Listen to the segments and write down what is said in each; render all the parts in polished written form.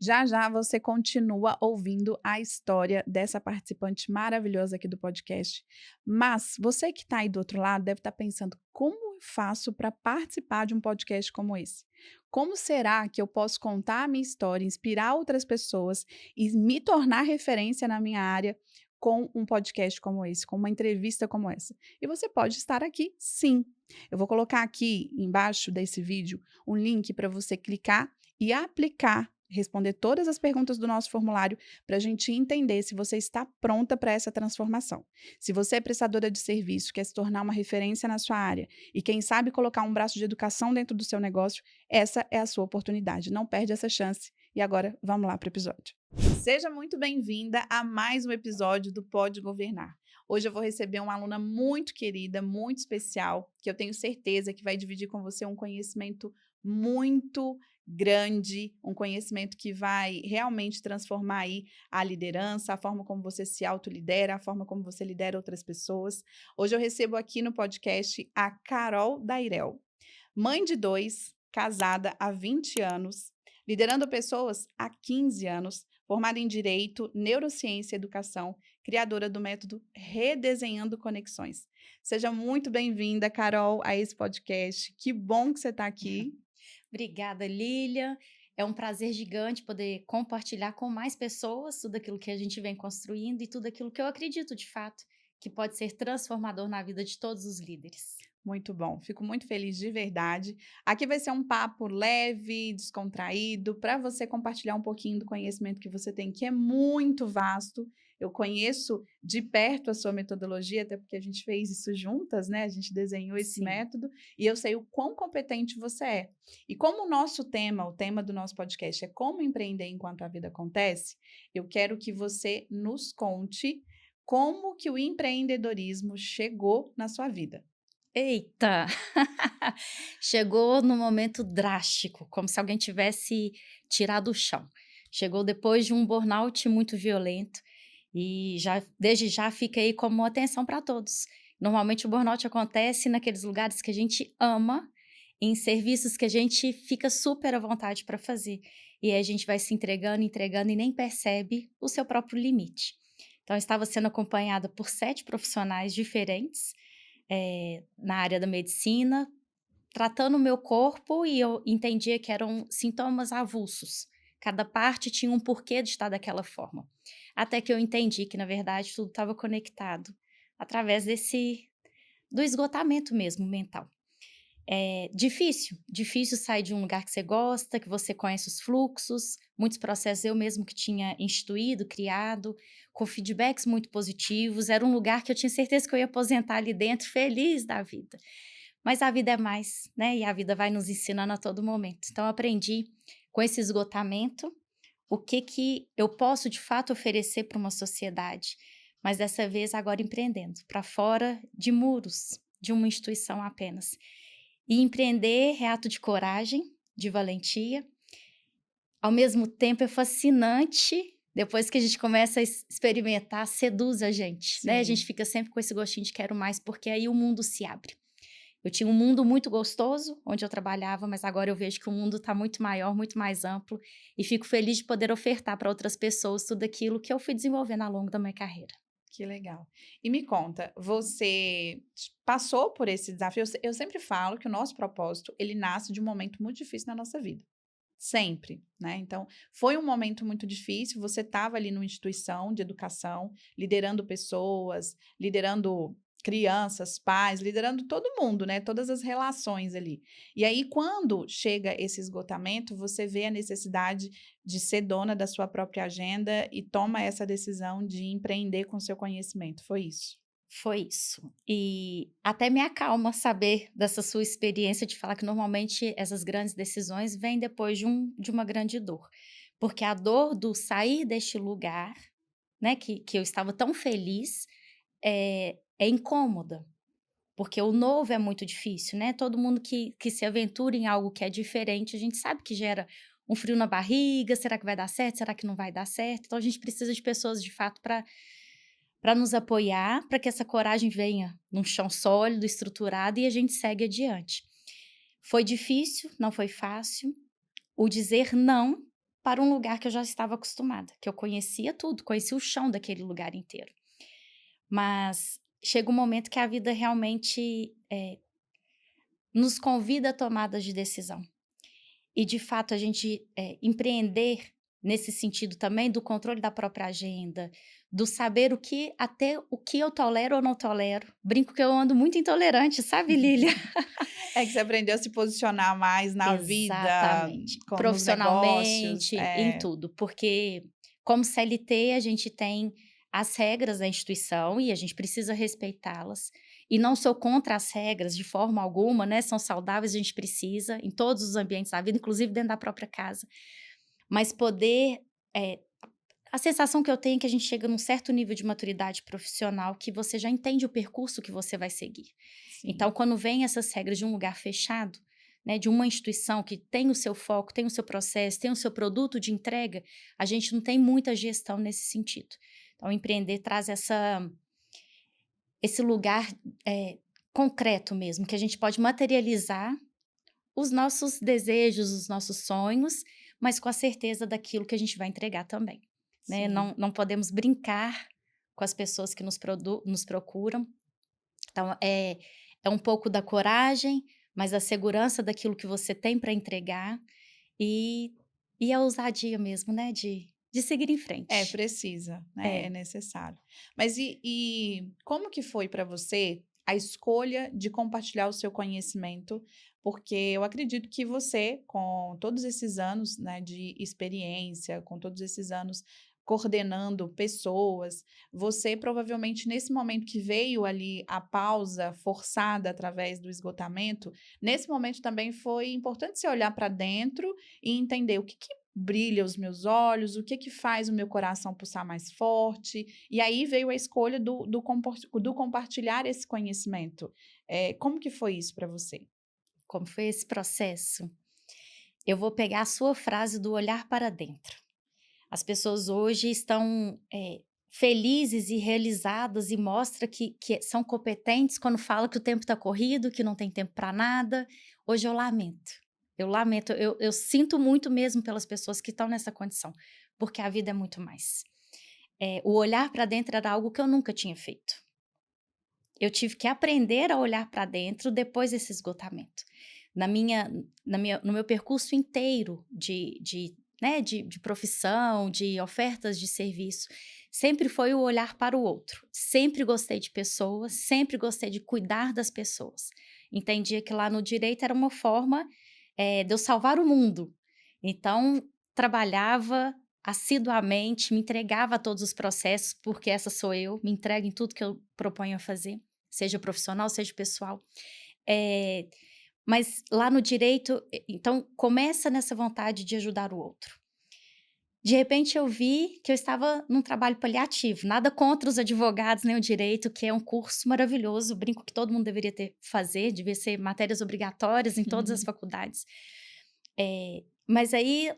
Já já você continua ouvindo a história dessa participante maravilhosa aqui do podcast. Mas você que está aí do outro lado deve estar pensando: como eu faço para participar de um podcast como esse? Como será que eu posso contar a minha história, inspirar outras pessoas e me tornar referência na minha área com um podcast como esse, com uma entrevista como essa? E você pode estar aqui, sim. Eu vou colocar aqui embaixo desse vídeo um link para você clicar e aplicar, responder todas as perguntas do nosso formulário para a gente entender se você está pronta para essa transformação. Se você é prestadora de serviço, quer se tornar uma referência na sua área e quem sabe colocar um braço de educação dentro do seu negócio, essa é a sua oportunidade. Não perde essa chance. E agora, vamos lá para o episódio. Seja muito bem-vinda a mais um episódio do Pode Governar. Hoje eu vou receber uma aluna muito querida, muito especial, que eu tenho certeza que vai dividir com você um conhecimento muito grande, um conhecimento que vai realmente transformar aí a liderança, a forma como você se autolidera, a forma como você lidera outras pessoas. Hoje eu recebo aqui no podcast a Carol Dairel, mãe de dois, casada há 20 anos, liderando pessoas há 15 anos, formada em Direito, Neurociência e Educação, criadora do método Redesenhando Conexões. Seja muito bem-vinda, Carol, a esse podcast. Que bom que você está aqui. Obrigada, Lília. É um prazer gigante poder compartilhar com mais pessoas tudo aquilo que a gente vem construindo e tudo aquilo que eu acredito de fato que pode ser transformador na vida de todos os líderes. Muito bom, fico muito feliz de verdade. Aqui vai ser um papo leve, descontraído, para você compartilhar um pouquinho do conhecimento que você tem, que é muito vasto. Eu conheço de perto a sua metodologia, até porque a gente fez isso juntas, né? A gente desenhou esse Sim. método e eu sei o quão competente você é. E como o nosso tema, o tema do nosso podcast é como empreender enquanto a vida acontece, eu quero que você nos conte como que o empreendedorismo chegou na sua vida. Eita! Chegou num momento drástico, como se alguém tivesse tirado o chão. Chegou depois de um burnout muito violento e já desde já fica aí como atenção para todos. Normalmente o burnout acontece naqueles lugares que a gente ama, em serviços que a gente fica super à vontade para fazer. E aí a gente vai se entregando, entregando e nem percebe o seu próprio limite. Então eu estava sendo acompanhada por 7 profissionais diferentes, na área da medicina, tratando o meu corpo e eu entendia que eram sintomas avulsos. Cada parte tinha um porquê de estar daquela forma. Até que eu entendi que, na verdade, tudo estava conectado através do esgotamento mesmo mental. É difícil sair de um lugar que você gosta, que você conhece os fluxos, muitos processos eu mesmo que tinha instituído, criado, com feedbacks muito positivos, era um lugar que eu tinha certeza que eu ia aposentar ali dentro feliz da vida. Mas a vida é mais, né, e a vida vai nos ensinando a todo momento. Então eu aprendi com esse esgotamento, o que eu posso de fato oferecer para uma sociedade, mas dessa vez agora empreendendo, para fora de muros, de uma instituição apenas. E empreender é ato de coragem, de valentia, ao mesmo tempo é fascinante, depois que a gente começa a experimentar, seduz a gente, né, a gente Sim. fica sempre com esse gostinho de quero mais, porque aí o mundo se abre. Eu tinha um mundo muito gostoso, onde eu trabalhava, mas agora eu vejo que o mundo está muito maior, muito mais amplo, e fico feliz de poder ofertar para outras pessoas tudo aquilo que eu fui desenvolvendo ao longo da minha carreira. Que legal. E me conta, você passou por esse desafio? Eu sempre falo que o nosso propósito, ele nasce de um momento muito difícil na nossa vida. Sempre, né? Então, foi um momento muito difícil. Você estava ali numa instituição de educação, liderando pessoas, liderando crianças, pais, liderando todo mundo, né? Todas as relações ali. E aí, quando chega esse esgotamento, você vê a necessidade de ser dona da sua própria agenda e toma essa decisão de empreender com seu conhecimento. Foi isso? Foi isso. E até me acalma saber dessa sua experiência de falar que normalmente essas grandes decisões vêm depois de uma grande dor. Porque a dor do sair deste lugar, né, que eu estava tão feliz, é incômoda. Porque o novo é muito difícil, né, todo mundo que se aventura em algo que é diferente, a gente sabe que gera um frio na barriga, será que vai dar certo, será que não vai dar certo? Então a gente precisa de pessoas de fato para nos apoiar, para que essa coragem venha num chão sólido, estruturado e a gente segue adiante. Foi difícil, não foi fácil, o dizer não, para um lugar que eu já estava acostumada, que eu conhecia tudo, conhecia o chão daquele lugar inteiro. Mas chega um momento que a vida realmente nos convida a tomadas de decisão. E, de fato, a gente empreender nesse sentido também do controle da própria agenda, do saber até o que eu tolero ou não tolero. Brinco que eu ando muito intolerante, sabe, Lília? É que você aprendeu a se posicionar mais na vida, Exatamente. nos negócios. Profissionalmente, em tudo. Porque, como CLT, a gente tem as regras da instituição e a gente precisa respeitá-las. E não sou contra as regras de forma alguma, né? São saudáveis, a gente precisa, em todos os ambientes da vida, inclusive dentro da própria casa. Mas poder. A sensação que eu tenho é que a gente chega num certo nível de maturidade profissional que você já entende o percurso que você vai seguir. Sim. Então, quando vem essas regras de um lugar fechado, né, de uma instituição que tem o seu foco, tem o seu processo, tem o seu produto de entrega, a gente não tem muita gestão nesse sentido. Então, empreender traz esse lugar concreto mesmo, que a gente pode materializar os nossos desejos, os nossos sonhos, mas com a certeza daquilo que a gente vai entregar também. Né? Não podemos brincar com as pessoas que nos procuram. Então, é um pouco da coragem, mas a segurança daquilo que você tem para entregar e a ousadia mesmo, né? De seguir em frente. Precisa, né? É necessário. Mas e como que foi para você a escolha de compartilhar o seu conhecimento? Porque eu acredito que você, com todos esses anos, né, de experiência, com todos esses anos coordenando pessoas, você provavelmente nesse momento que veio ali a pausa forçada através do esgotamento, nesse momento também foi importante você olhar para dentro e entender o que brilha os meus olhos, o que faz o meu coração pulsar mais forte, e aí veio a escolha do compartilhar esse conhecimento. Como que foi isso para você? Como foi esse processo? Eu vou pegar a sua frase do olhar para dentro. As pessoas hoje estão felizes e realizadas e mostram que são competentes quando falam que o tempo está corrido, que não tem tempo para nada. Hoje eu lamento. Eu sinto muito mesmo pelas pessoas que estão nessa condição, porque a vida é muito mais. O olhar para dentro era algo que eu nunca tinha feito. Eu tive que aprender a olhar para dentro depois desse esgotamento. No meu percurso inteiro de profissão, de ofertas de serviço, sempre foi o olhar para o outro. Sempre gostei de pessoas, sempre gostei de cuidar das pessoas. Entendia que lá no direito era uma forma de eu salvar o mundo. Então, trabalhava assiduamente, me entregava a todos os processos, porque essa sou eu, me entrego em tudo que eu proponho a fazer, seja profissional, seja pessoal. Mas lá no direito, então, começa nessa vontade de ajudar o outro. De repente, eu vi que eu estava num trabalho paliativo. Nada contra os advogados, nem o direito, que é um curso maravilhoso. Brinco que todo mundo deveria fazer, devia ser matérias obrigatórias em todas as faculdades. Mas aí,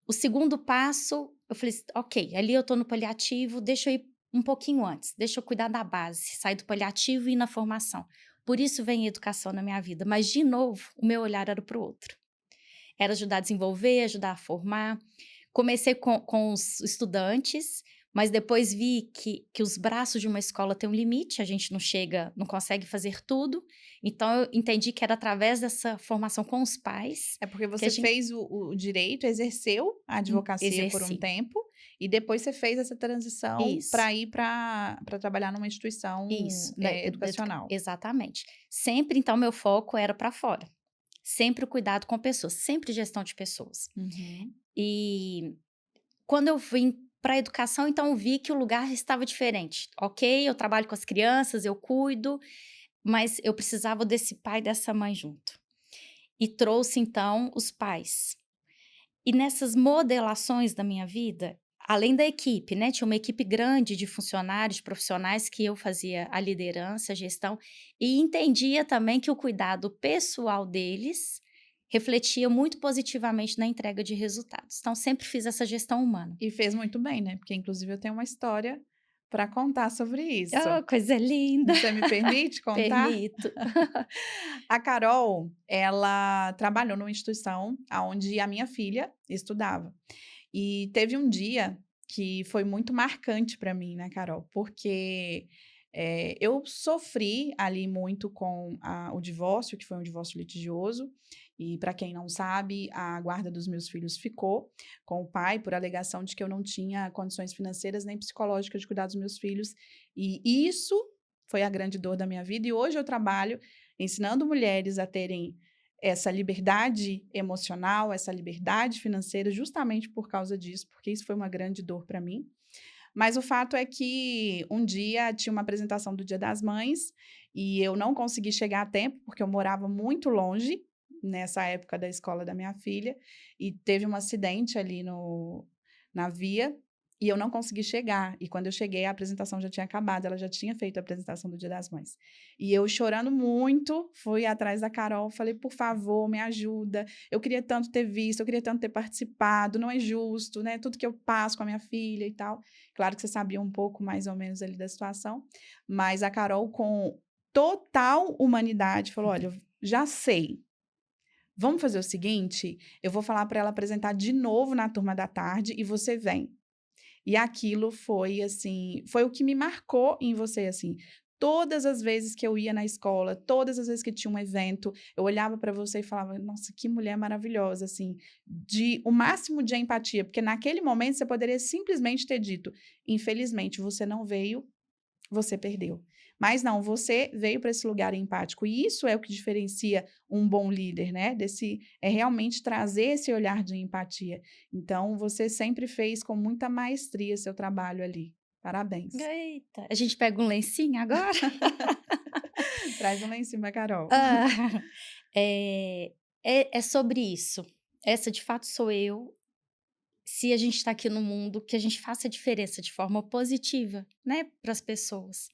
o segundo passo, eu falei, ok, ali eu estou no paliativo, deixa eu ir um pouquinho antes, deixa eu cuidar da base, sair do paliativo e ir na formação. Por isso vem a educação na minha vida. Mas, de novo, o meu olhar era para o outro. Era ajudar a desenvolver, ajudar a formar. Comecei com os estudantes, mas depois vi que os braços de uma escola têm um limite, a gente não consegue fazer tudo. Então, eu entendi que era através dessa formação com os pais. É porque você fez o direito, exerceu a advocacia por um tempo, e depois você fez essa transição para ir para trabalhar numa instituição educacional. Exatamente. Sempre, então, meu foco era para fora. Sempre o cuidado com pessoas, sempre gestão de pessoas. Uhum. E quando eu vim para a educação, então eu vi que o lugar estava diferente. Ok, eu trabalho com as crianças, eu cuido, mas eu precisava desse pai e dessa mãe junto. E trouxe, então, os pais. E nessas modelações da minha vida, além da equipe, né? Tinha uma equipe grande de funcionários, de profissionais que eu fazia a liderança, a gestão, e entendia também que o cuidado pessoal deles refletia muito positivamente na entrega de resultados. Então, sempre fiz essa gestão humana. E fez muito bem, né? Porque, inclusive, eu tenho uma história para contar sobre isso. Oh, coisa linda! Você me permite contar? Permito. A Carol, ela trabalhou numa instituição onde a minha filha estudava. E teve um dia que foi muito marcante para mim, né, Carol? Porque eu sofri ali muito com o divórcio, que foi um divórcio litigioso. E, para quem não sabe, a guarda dos meus filhos ficou com o pai por alegação de que eu não tinha condições financeiras nem psicológicas de cuidar dos meus filhos. E isso foi a grande dor da minha vida. E hoje eu trabalho ensinando mulheres a terem essa liberdade emocional, essa liberdade financeira, justamente por causa disso, porque isso foi uma grande dor para mim. Mas o fato é que um dia tinha uma apresentação do Dia das Mães e eu não consegui chegar a tempo, porque eu morava muito longe nessa época da escola da minha filha, e teve um acidente ali na via. E eu não consegui chegar. E quando eu cheguei, a apresentação já tinha acabado, ela já tinha feito a apresentação do Dia das Mães. E eu, chorando muito, fui atrás da Carol, falei, por favor, me ajuda. Eu queria tanto ter visto, eu queria tanto ter participado, não é justo, né? Tudo que eu passo com a minha filha e tal. Claro que você sabia um pouco mais ou menos ali da situação, mas a Carol, com total humanidade, falou: olha, eu já sei. Vamos fazer o seguinte: eu vou falar para ela apresentar de novo na turma da tarde e você vem. E aquilo foi assim, foi o que me marcou em você, assim. Todas as vezes que eu ia na escola, todas as vezes que tinha um evento, eu olhava para você e falava: "Nossa, que mulher maravilhosa", assim, de o máximo de empatia, porque naquele momento você poderia simplesmente ter dito: "Infelizmente você não veio, você perdeu". Mas não, você veio para esse lugar empático, e isso é o que diferencia um bom líder, né, é realmente trazer esse olhar de empatia. Então, você sempre fez com muita maestria seu trabalho ali. Parabéns. Eita, a gente pega um lencinho agora? Traz um lá em cima, Carol. Ah, é sobre isso. Essa de fato sou eu. Se a gente está aqui no mundo, que a gente faça a diferença de forma positiva, né, para as pessoas.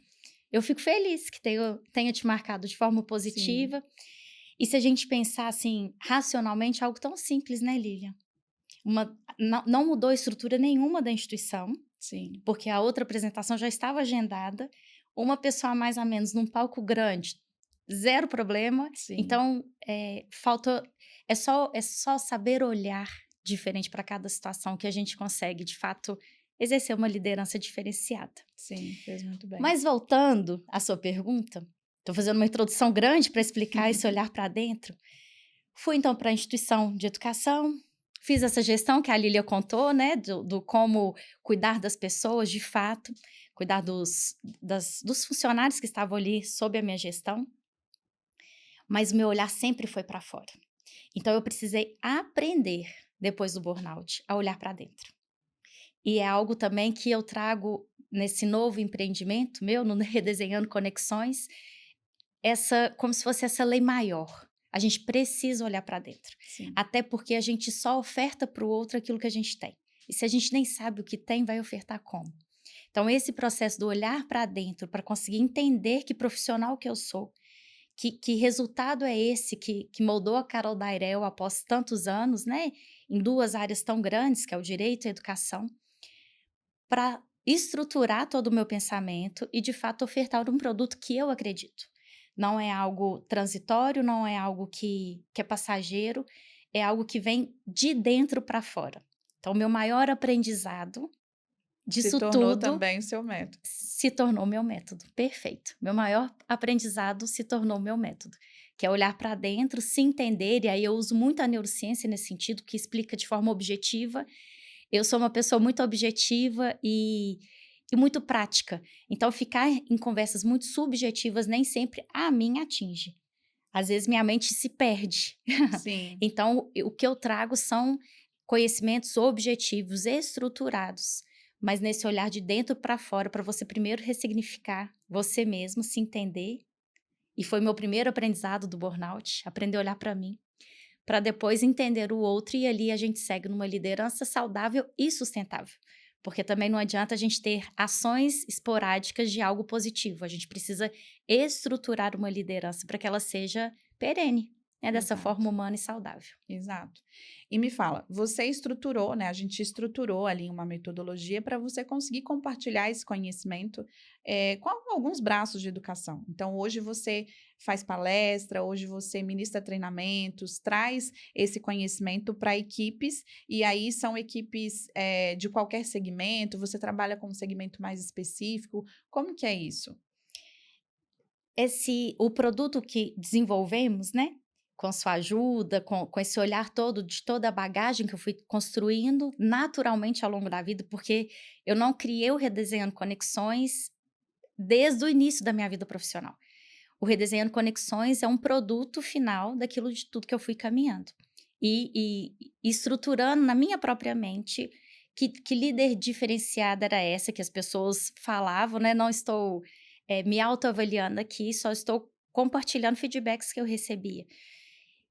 Eu fico feliz que tenha te marcado de forma Sim, positiva. E se a gente pensar assim, racionalmente, algo tão simples, né, Lilian? Não mudou estrutura nenhuma da instituição, sim, porque a outra apresentação já estava agendada. Uma pessoa a mais a menos num palco grande, zero problema. sim. Então, falta. É só saber olhar diferente para cada situação que a gente consegue, de fato, exercer uma liderança diferenciada. Sim, fez muito bem. Mas voltando à sua pergunta, estou fazendo uma introdução grande para explicar esse olhar para dentro. Fui então para a instituição de educação, fiz essa gestão que a Lília contou, né, do como cuidar das pessoas de fato, cuidar dos funcionários que estavam ali sob a minha gestão, mas o meu olhar sempre foi para fora. Então eu precisei aprender, depois do burnout, a olhar para dentro. E é algo também que eu trago nesse novo empreendimento meu, no Redesenhando Conexões, como se fosse essa lei maior. A gente precisa olhar para dentro. Sim, Até porque a gente só oferta para o outro aquilo que a gente tem. E se a gente nem sabe o que tem, vai ofertar como? Então, esse processo do olhar para dentro, para conseguir entender que profissional que eu sou, que resultado é esse que moldou a Carol Dairel após tantos anos, né? Em duas áreas tão grandes, que é o direito e a educação, para estruturar todo o meu pensamento e, de fato, ofertar um produto que eu acredito. Não é algo transitório, não é algo que é passageiro, é algo que vem de dentro para fora. Então, meu maior aprendizado se disso tornou tudo também o seu método. se tornou meu método. Perfeito. Meu maior aprendizado se tornou meu método, que é olhar para dentro, se entender, e aí eu uso muito a neurociência nesse sentido, que explica de forma objetiva. Eu sou uma pessoa muito objetiva e muito prática. Então, ficar em conversas muito subjetivas nem sempre a mim atinge. Às vezes, minha mente se perde. Sim, Então, o que eu trago são conhecimentos objetivos, estruturados, mas nesse olhar de dentro para fora, para você primeiro ressignificar você mesmo, se entender. E foi meu primeiro aprendizado do burnout, aprender a olhar para mim, para depois entender o outro, e ali a gente segue numa liderança saudável e sustentável. Porque também não adianta a gente ter ações esporádicas de algo positivo, a gente precisa estruturar uma liderança para que ela seja perene. dessa Exato. forma humana e saudável. Exato. E me fala, você estruturou, né? A gente estruturou ali uma metodologia para você conseguir compartilhar esse conhecimento com alguns braços de educação. Então, hoje você faz palestra, hoje você ministra treinamentos, traz esse conhecimento para equipes, e aí são equipes de qualquer segmento, você trabalha com um segmento mais específico. Como que é isso? O produto que desenvolvemos, né, com sua ajuda, com esse olhar todo de toda a bagagem que eu fui construindo naturalmente ao longo da vida, porque eu não criei o Redesenhando Conexões desde o início da minha vida profissional. O Redesenhando Conexões é um produto final daquilo de tudo que eu fui caminhando. E estruturando na minha própria mente que líder diferenciada era essa que as pessoas falavam, né? Não estou me autoavaliando aqui, só estou compartilhando feedbacks que eu recebia.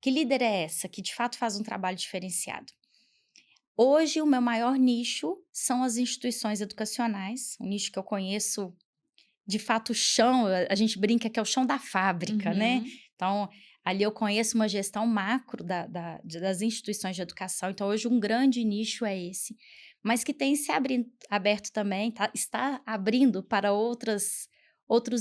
Que líder é essa que de fato faz um trabalho diferenciado? Hoje, o meu maior nicho são as instituições educacionais, um nicho que eu conheço de fato o chão, a gente brinca que é o chão da fábrica, né. Uhum. Então, ali eu conheço uma gestão macro das instituições de educação, então hoje um grande nicho é esse, mas que tem se aberto também, está abrindo para outros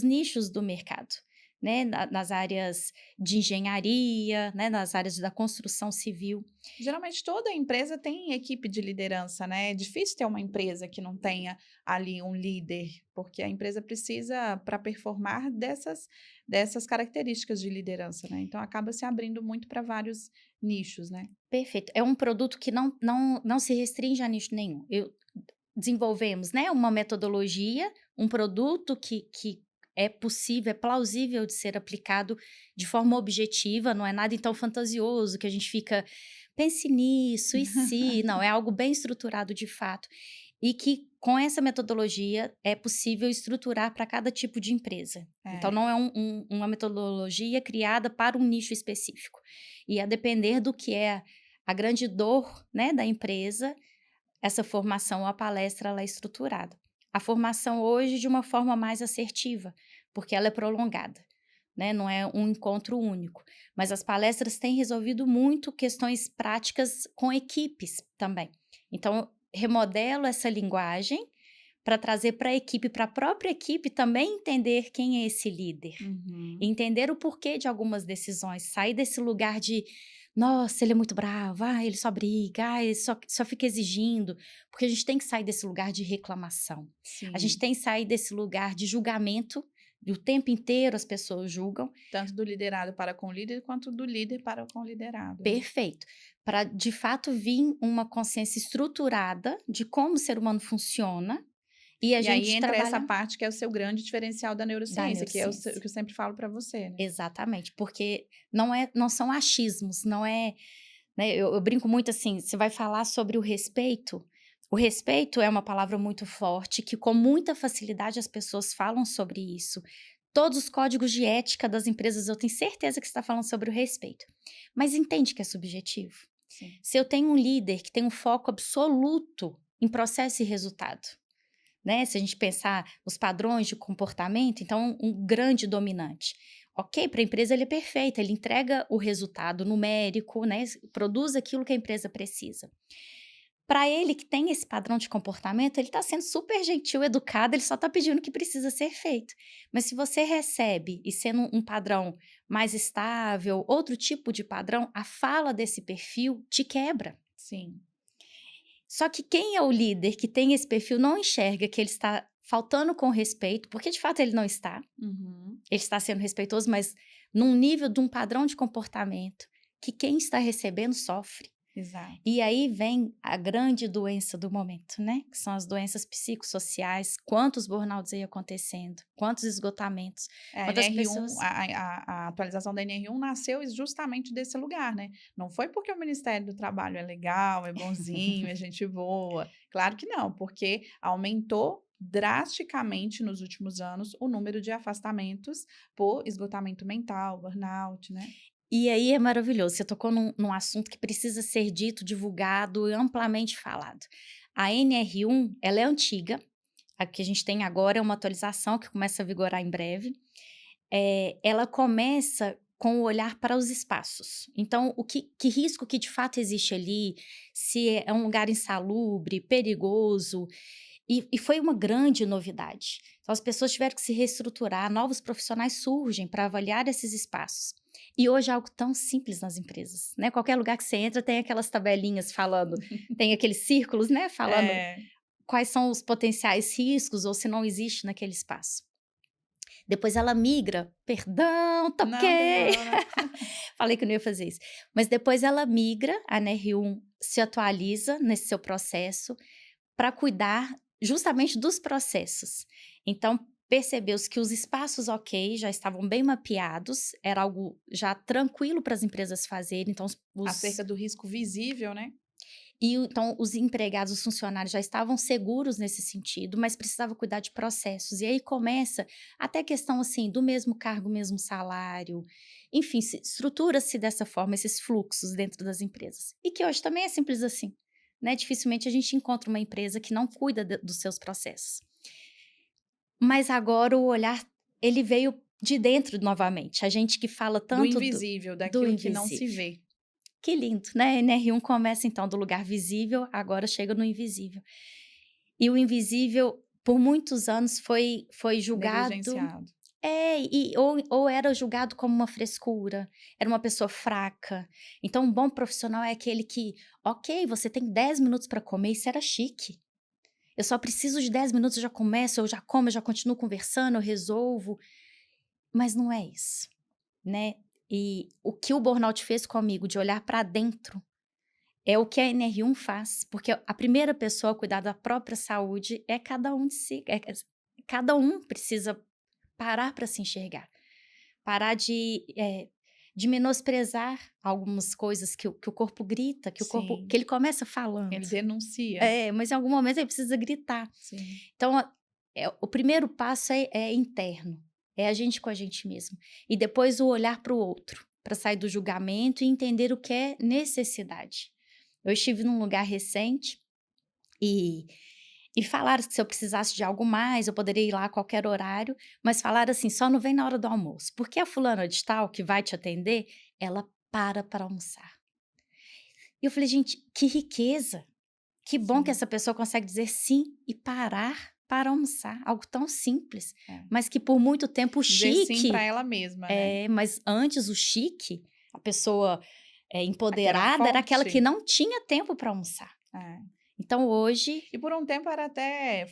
nichos do mercado, né, nas áreas de engenharia, né, nas áreas da construção civil. Geralmente toda empresa tem equipe de liderança, né? É difícil ter uma empresa que não tenha ali um líder, porque a empresa precisa, para performar, dessas características de liderança, né? Então acaba se abrindo muito para vários nichos, né? Perfeito, é um produto que não se restringe a nicho nenhum. Desenvolvemos, né, uma metodologia, um produto que é possível, é plausível de ser aplicado de forma objetiva, não é nada então fantasioso que a gente fica: "Pense nisso, e se", não, é algo bem estruturado de fato, e que com essa metodologia é possível estruturar para cada tipo de empresa. Então É. não é uma metodologia criada para um nicho específico. E a depender do que é a grande dor, né, da empresa, essa formação, a palestra, ela é estruturada. A formação hoje de uma forma mais assertiva, porque ela é prolongada, né? Não é um encontro único. Mas as palestras têm resolvido muito questões práticas com equipes também. Então, eu remodelo essa linguagem para trazer para a equipe, para a própria equipe também entender quem é esse líder, Uhum. entender o porquê de algumas decisões, sair desse lugar de nossa, ele é muito bravo, ele só briga, ele só fica exigindo, porque a gente tem que sair desse lugar de reclamação. A gente Sim. tem que sair desse lugar de julgamento, e o tempo inteiro as pessoas julgam. Tanto do liderado para com o líder, quanto do líder para com o liderado, né? Perfeito. Para de fato vir uma consciência estruturada de como o ser humano funciona e a E aí gente entra essa trabalha parte que é o seu grande diferencial da da neurociência, que é o neurociência. que eu sempre falo para você, né? Exatamente, porque não são achismos, não é, né, eu brinco muito assim, você vai falar sobre o respeito é uma palavra muito forte que com muita facilidade as pessoas falam sobre isso. Todos os códigos de ética das empresas eu tenho certeza que você está falando sobre o respeito, mas entende que é subjetivo. Sim. Se eu tenho um líder que tem um foco absoluto em processo e resultado, né, se a gente pensar nos padrões de comportamento, então um grande dominante. Ok, para a empresa ele é perfeito, ele entrega o resultado numérico, né, produz aquilo que a empresa precisa. Para ele que tem esse padrão de comportamento, ele está sendo super gentil, educado, ele só está pedindo o que precisa ser feito. Mas se você recebe e sendo um padrão mais estável, outro tipo de padrão, a fala desse perfil te quebra. Sim. Só que quem é o líder que tem esse perfil não enxerga que ele está faltando com respeito, porque de fato ele não está. Uhum. Ele está sendo respeitoso, mas num nível de um padrão de comportamento que quem está recebendo sofre. Exato. E aí vem a grande doença do momento, né? Que são as doenças psicossociais, quantos burnouts aí acontecendo, quantos esgotamentos, A quantas NR1, pessoas. a atualização da NR1 nasceu justamente desse lugar, né? Não foi porque o Ministério do Trabalho é legal, é bonzinho, é gente boa. Claro que não, porque aumentou drasticamente nos últimos anos o número de afastamentos por esgotamento mental, burnout, né? E aí é maravilhoso, você tocou num assunto que precisa ser dito, divulgado e amplamente falado. A NR1, ela é antiga, a que a gente tem agora é uma atualização que começa a vigorar em breve. Ela começa com o olhar para os espaços. Então, que risco que de fato existe ali, se é um lugar insalubre, perigoso, e foi uma grande novidade. Então, as pessoas tiveram que se reestruturar, novos profissionais surgem para avaliar esses espaços. E hoje é algo tão simples nas empresas, né? Qualquer lugar que você entra tem aquelas tabelinhas falando, tem aqueles círculos, né? Falando É. quais são os potenciais riscos ou se não existe naquele espaço. Depois ela migra, perdão, Não, tem toquei, problema não. falei que eu não ia fazer isso. Mas depois ela migra, a NR1 se atualiza nesse seu processo para cuidar justamente dos processos. Então, percebeu-se que os espaços ok, já estavam bem mapeados, era algo já tranquilo para as empresas fazerem, então Acerca do risco visível, né? então, os empregados, os funcionários já estavam seguros nesse sentido, mas precisava cuidar de processos. E aí começa até a questão, assim, do mesmo cargo, mesmo salário. Enfim, estrutura-se dessa forma esses fluxos dentro das empresas. E que hoje também é simples assim, né? Dificilmente a gente encontra uma empresa que não cuida dos seus processos. Mas agora o olhar, ele veio de dentro novamente. A gente que fala Do tanto invisível, do daquilo que não se invisível. vê. Que lindo, né? NR1 começa então do lugar visível, agora chega no invisível. E o invisível, por muitos anos, foi julgado. Negligenciado. Ou era julgado como uma frescura, era uma pessoa fraca. Então, um bom profissional é aquele que, ok, você tem 10 minutos para comer, isso era chique. Eu só preciso de 10 minutos, eu já começo, eu já como, eu já continuo conversando, eu resolvo. Mas não é isso, né? E o que o burnout fez comigo, de olhar para dentro, é o que a NR1 faz, porque a primeira pessoa a cuidar da própria saúde é cada um de si. Cada um precisa parar para se enxergar, parar de menosprezar algumas coisas que o corpo grita, que Sim, ele começa falando. ele denuncia. Mas em algum momento ele precisa gritar. Sim. Então, o primeiro passo é interno, é a gente com a gente mesmo. E depois o olhar para o outro, para sair do julgamento e entender o que é necessidade. Eu estive num lugar recente e falaram que se eu precisasse de algo mais, eu poderia ir lá a qualquer horário, mas falaram assim, só não vem na hora do almoço, porque a fulana de tal que vai te atender, ela para almoçar. E eu falei, gente, que riqueza, que bom que Sim. essa pessoa consegue dizer sim e parar para almoçar, algo tão simples, É. mas que por muito tempo o Dizer sim para chique, ela mesma, né? mas antes o chique, a pessoa Aquela empoderada era aquela que forte. não tinha tempo para almoçar. É. Então hoje, E por um tempo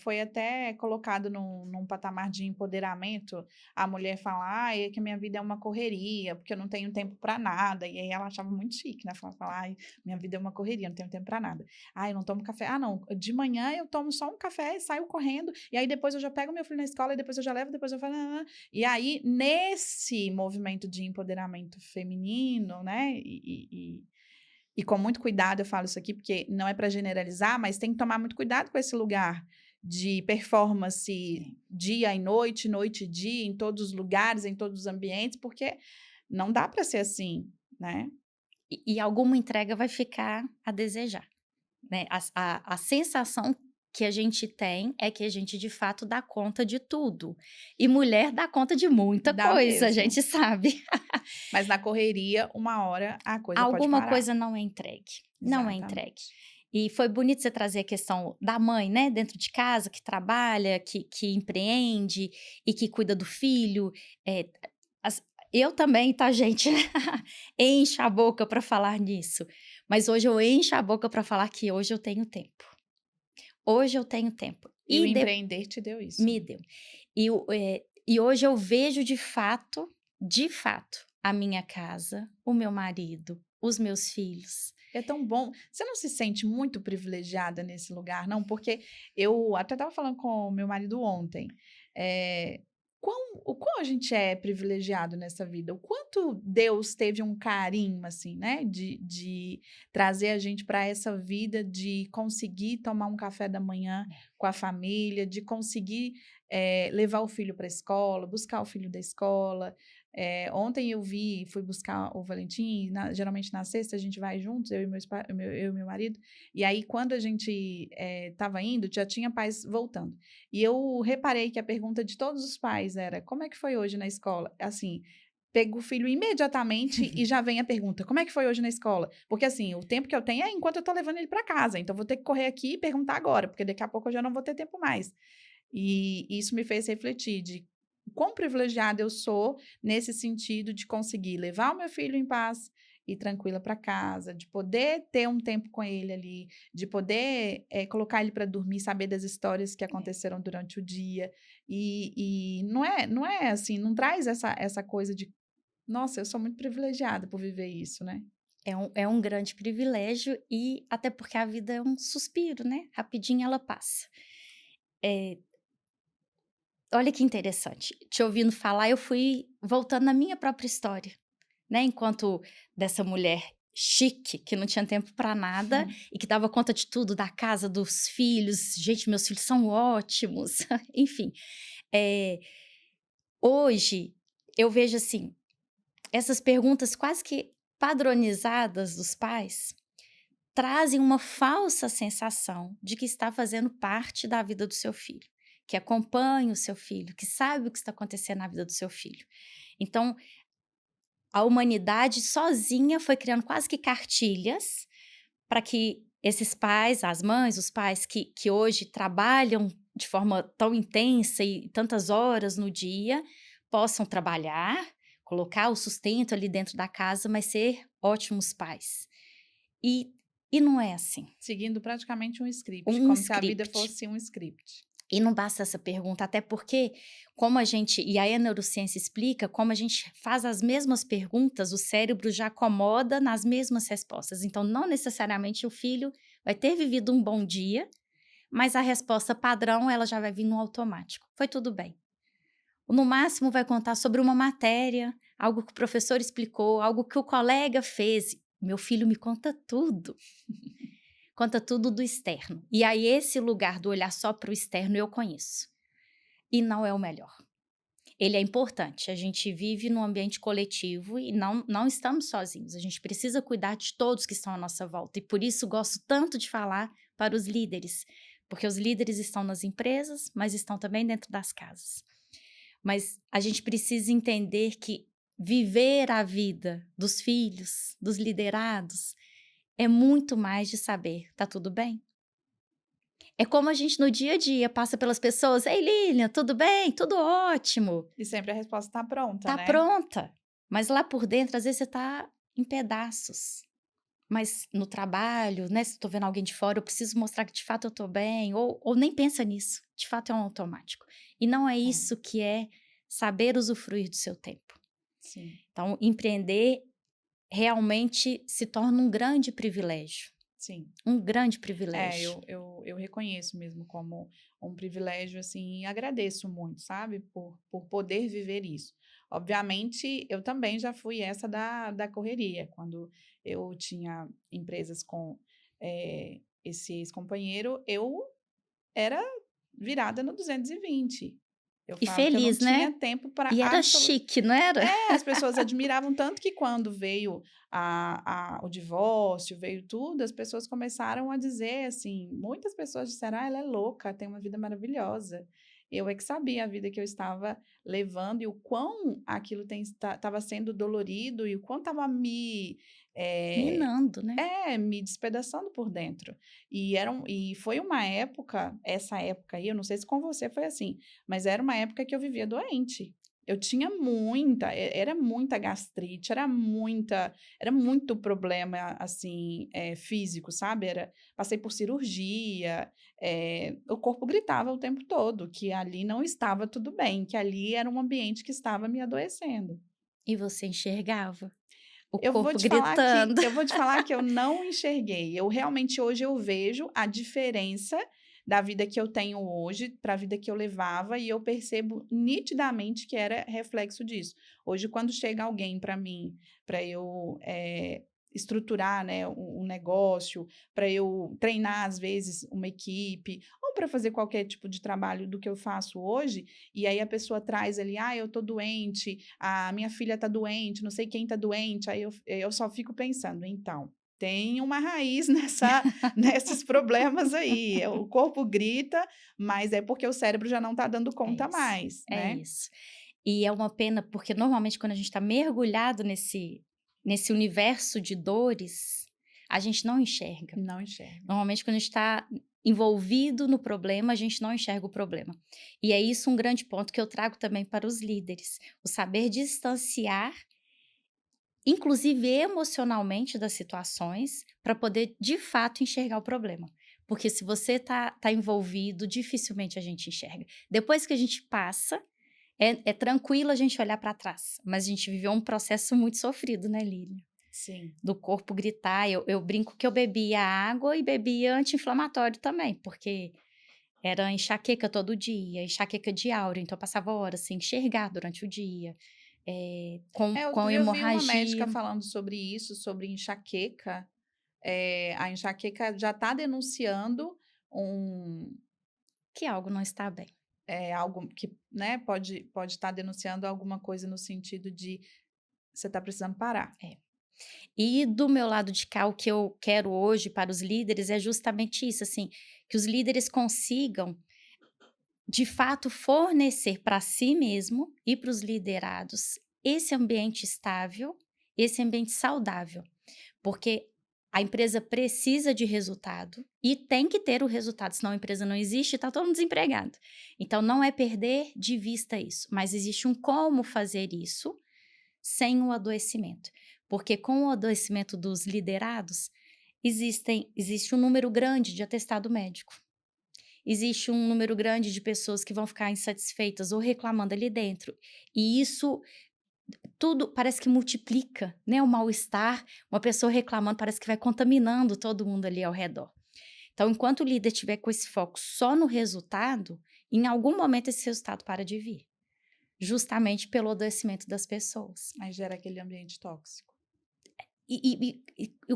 foi até colocado num patamar de empoderamento, a mulher falar: "Ai, é que a minha vida é uma correria, porque eu não tenho tempo para nada", e aí ela achava muito chique, né, falar: "Ai, minha vida é uma correria, não tenho tempo para nada. Ai, eu não tomo café. Ah, não, de manhã eu tomo só um café e saio correndo, e aí depois eu já pego meu filho na escola, e depois eu já levo, depois eu faço nã-nã-nã". E aí, nesse movimento de empoderamento feminino, né, e com muito cuidado eu falo isso aqui, porque não é para generalizar, mas tem que tomar muito cuidado com esse lugar de performance dia e noite, noite e dia, em todos os lugares, em todos os ambientes, porque não dá para ser assim, né? e alguma entrega vai ficar a desejar, né? A sensação que a gente tem é que a gente de fato dá conta de tudo. E mulher dá conta de muita Dá coisa, a mesmo. gente sabe. Mas na correria, uma hora a coisa pode Alguma parar. coisa não é entregue. Não é entregue. Exatamente. E foi bonito você trazer a questão da mãe, né, dentro de casa, que trabalha, que empreende e que cuida do filho. Eh, as eu também, tá, gente? Encho a boca para falar nisso, mas hoje eu encho a boca para falar que hoje eu tenho tempo. Hoje eu tenho tempo. E o empreender te deu isso. Me deu. E hoje eu vejo de fato, a minha casa, o meu marido, os meus filhos. É tão bom. Você não se sente muito privilegiada nesse lugar, não? Porque eu até estava falando com o meu marido ontem. eh, o quão a gente é privilegiado nessa vida, o quanto Deus teve um carinho, assim, né? De trazer a gente para essa vida, de conseguir tomar um café da manhã com a família, de conseguir levar o filho para a escola, buscar o filho da escola. Ontem fui buscar o Valentim, geralmente na sexta a gente vai juntos, eu e meu marido, e aí quando a gente estava indo, já tinha pais voltando. E eu reparei que a pergunta de todos os pais era: como é que foi hoje na escola? Assim, pego o filho imediatamente e já vem a pergunta: como é que foi hoje na escola? Porque assim, o tempo que eu tenho é enquanto eu tô levando ele para casa, então eu vou ter que correr aqui e perguntar agora, porque daqui a pouco eu já não vou ter tempo mais. E isso me fez refletir de quão privilegiada eu sou nesse sentido de conseguir levar o meu filho em paz e tranquila para casa, de poder ter um tempo com ele ali, de poder colocar ele para dormir, saber das histórias que aconteceram durante o dia. E não é assim, não traz essa coisa de, nossa, eu sou muito privilegiada por viver isso, né? É um grande privilégio e até porque a vida é um suspiro, né, rapidinho ela passa. Eh, Olha que interessante, te ouvindo falar eu fui voltando na minha própria história, né, enquanto dessa mulher chique, que não tinha tempo para nada e que dava conta de tudo, da casa, dos filhos. Gente, meus filhos são ótimos, enfim. Eh, Hoje eu vejo assim, essas perguntas quase que padronizadas dos pais trazem uma falsa sensação de que está fazendo parte da vida do seu filho, que acompanha o seu filho, que sabe o que está acontecendo na vida do seu filho. Então, a humanidade sozinha foi criando quase que cartilhas para que esses pais, as mães, os pais que hoje trabalham de forma tão intensa e tantas horas no dia, possam trabalhar, colocar o sustento ali dentro da casa, mas ser ótimos pais. E, e não é assim. Seguindo praticamente um script, Um como se a vida script. fosse um script. E não basta essa pergunta, até porque, como a gente, e aí a neurociência explica, como a gente faz as mesmas perguntas, o cérebro já acomoda nas mesmas respostas. Então, não necessariamente o filho vai ter vivido um bom dia, mas a resposta padrão ela já vai vir no automático. Foi tudo bem. No máximo vai contar sobre uma matéria, algo que o professor explicou, algo que o colega fez. Meu filho me conta tudo. Conta tudo do externo. E aí esse lugar do olhar só para o externo eu conheço. E não é o melhor. Ele é importante, a gente vive num ambiente coletivo e não estamos sozinhos, a gente precisa cuidar de todos que estão à nossa volta e por isso gosto tanto de falar para os líderes, porque os líderes estão nas empresas, mas estão também dentro das casas. Mas a gente precisa entender que viver a vida dos filhos, dos liderados, é muito mais de saber, tá tudo bem? É como a gente no dia a dia passa pelas pessoas: "Ei, Lilian, tudo bem? Tudo ótimo". E sempre a resposta está pronta, Tá né? pronta, mas lá por dentro, às vezes, você tá em pedaços. Mas no trabalho, né, se eu tô vendo alguém de fora, eu preciso mostrar que de fato eu tô bem, ou nem pensa nisso, de fato é um automático. E não é É, isso que é saber usufruir do seu tempo. sim. Então, empreender realmente se torna um grande privilégio, Sim. um grande É, privilégio. eu reconheço mesmo como um privilégio, assim, e agradeço muito, sabe, por poder viver isso. Obviamente, eu também já fui essa da correria, quando eu tinha empresas com esse ex-companheiro, eu era virada no 220. Eu E falo que eu não feliz, tinha né? tempo para E era absolutamente. chique, não era? As pessoas admiravam tanto que quando veio o divórcio, veio tudo, as pessoas começaram a dizer assim, muitas pessoas disseram: "Ah, ela é louca, tem uma vida maravilhosa". Eu é que sabia a vida que eu estava levando e o quão aquilo estava sendo dolorido e o quão estava eh, Minando, né? me despedaçando por dentro. E foi uma época, essa época aí, eu não sei se com você foi assim, mas era uma época que eu vivia doente. Eu tinha era muita gastrite, era muito problema, assim, físico, sabe, passei por cirurgia, o corpo gritava o tempo todo que ali não estava tudo bem, que ali era um ambiente que estava me adoecendo. E você enxergava o Eu vou corpo te falar que gritando. eu vou te falar que eu não enxerguei. Eu realmente hoje eu vejo a diferença da vida que eu tenho hoje para a vida que eu levava e eu percebo nitidamente que era reflexo disso. Hoje, quando chega alguém para mim, para eu estruturar, né, um negócio, para eu treinar às vezes uma equipe ou para fazer qualquer tipo de trabalho do que eu faço hoje, e aí a pessoa traz ali, ah, eu tô doente, a minha filha tá doente, não sei quem tá doente, aí eu só fico pensando, então, tem uma raiz nesses problemas aí. O corpo grita, mas é porque o cérebro já não tá dando É conta isso, mais, é né? isso. E é uma pena, porque normalmente quando a gente está mergulhado nesse universo de dores, a gente não enxerga. Não enxerga. Normalmente quando a gente está envolvido no problema, a gente não enxerga o problema. E é isso um grande ponto que eu trago também para os líderes. O saber distanciar, inclusive emocionalmente, das situações, para poder de fato enxergar o problema. Porque se você tá envolvido, dificilmente a gente enxerga. Depois que a gente passa, é tranquilo a gente olhar para trás, mas a gente viveu um processo muito sofrido, né, Lília? Sim. Do corpo gritar. Eu brinco que eu bebia água e bebia anti-inflamatório também, porque era enxaqueca todo dia, enxaqueca diária, então eu passava horas sem enxergar durante o dia, com Eu vi uma médica hemorragia. falando sobre isso, sobre enxaqueca. A enxaqueca já está denunciando um, Que algo não está bem. algo que, né, pode estar denunciando alguma coisa no sentido de você está precisando parar. E do meu lado de cá, o que eu quero hoje para os líderes é justamente isso, assim, que os líderes consigam, de fato, fornecer para si mesmo e para os liderados esse ambiente estável, esse ambiente saudável, porque a empresa precisa de resultado e tem que ter o resultado, senão a empresa não existe e está todo mundo desempregado. Então, não é perder de vista isso, mas existe um como fazer isso sem o adoecimento. Porque com o adoecimento dos liderados, existe um número grande de atestado médico. Existe um número grande de pessoas que vão ficar insatisfeitas ou reclamando ali dentro. E isso tudo parece que multiplica, né? O mal-estar, uma pessoa reclamando parece que vai contaminando todo mundo ali ao redor. Então, enquanto o líder tiver com esse foco só no resultado, em algum momento esse resultado para de vir. Justamente pelo adoecimento das pessoas. Aí gera aquele ambiente tóxico. E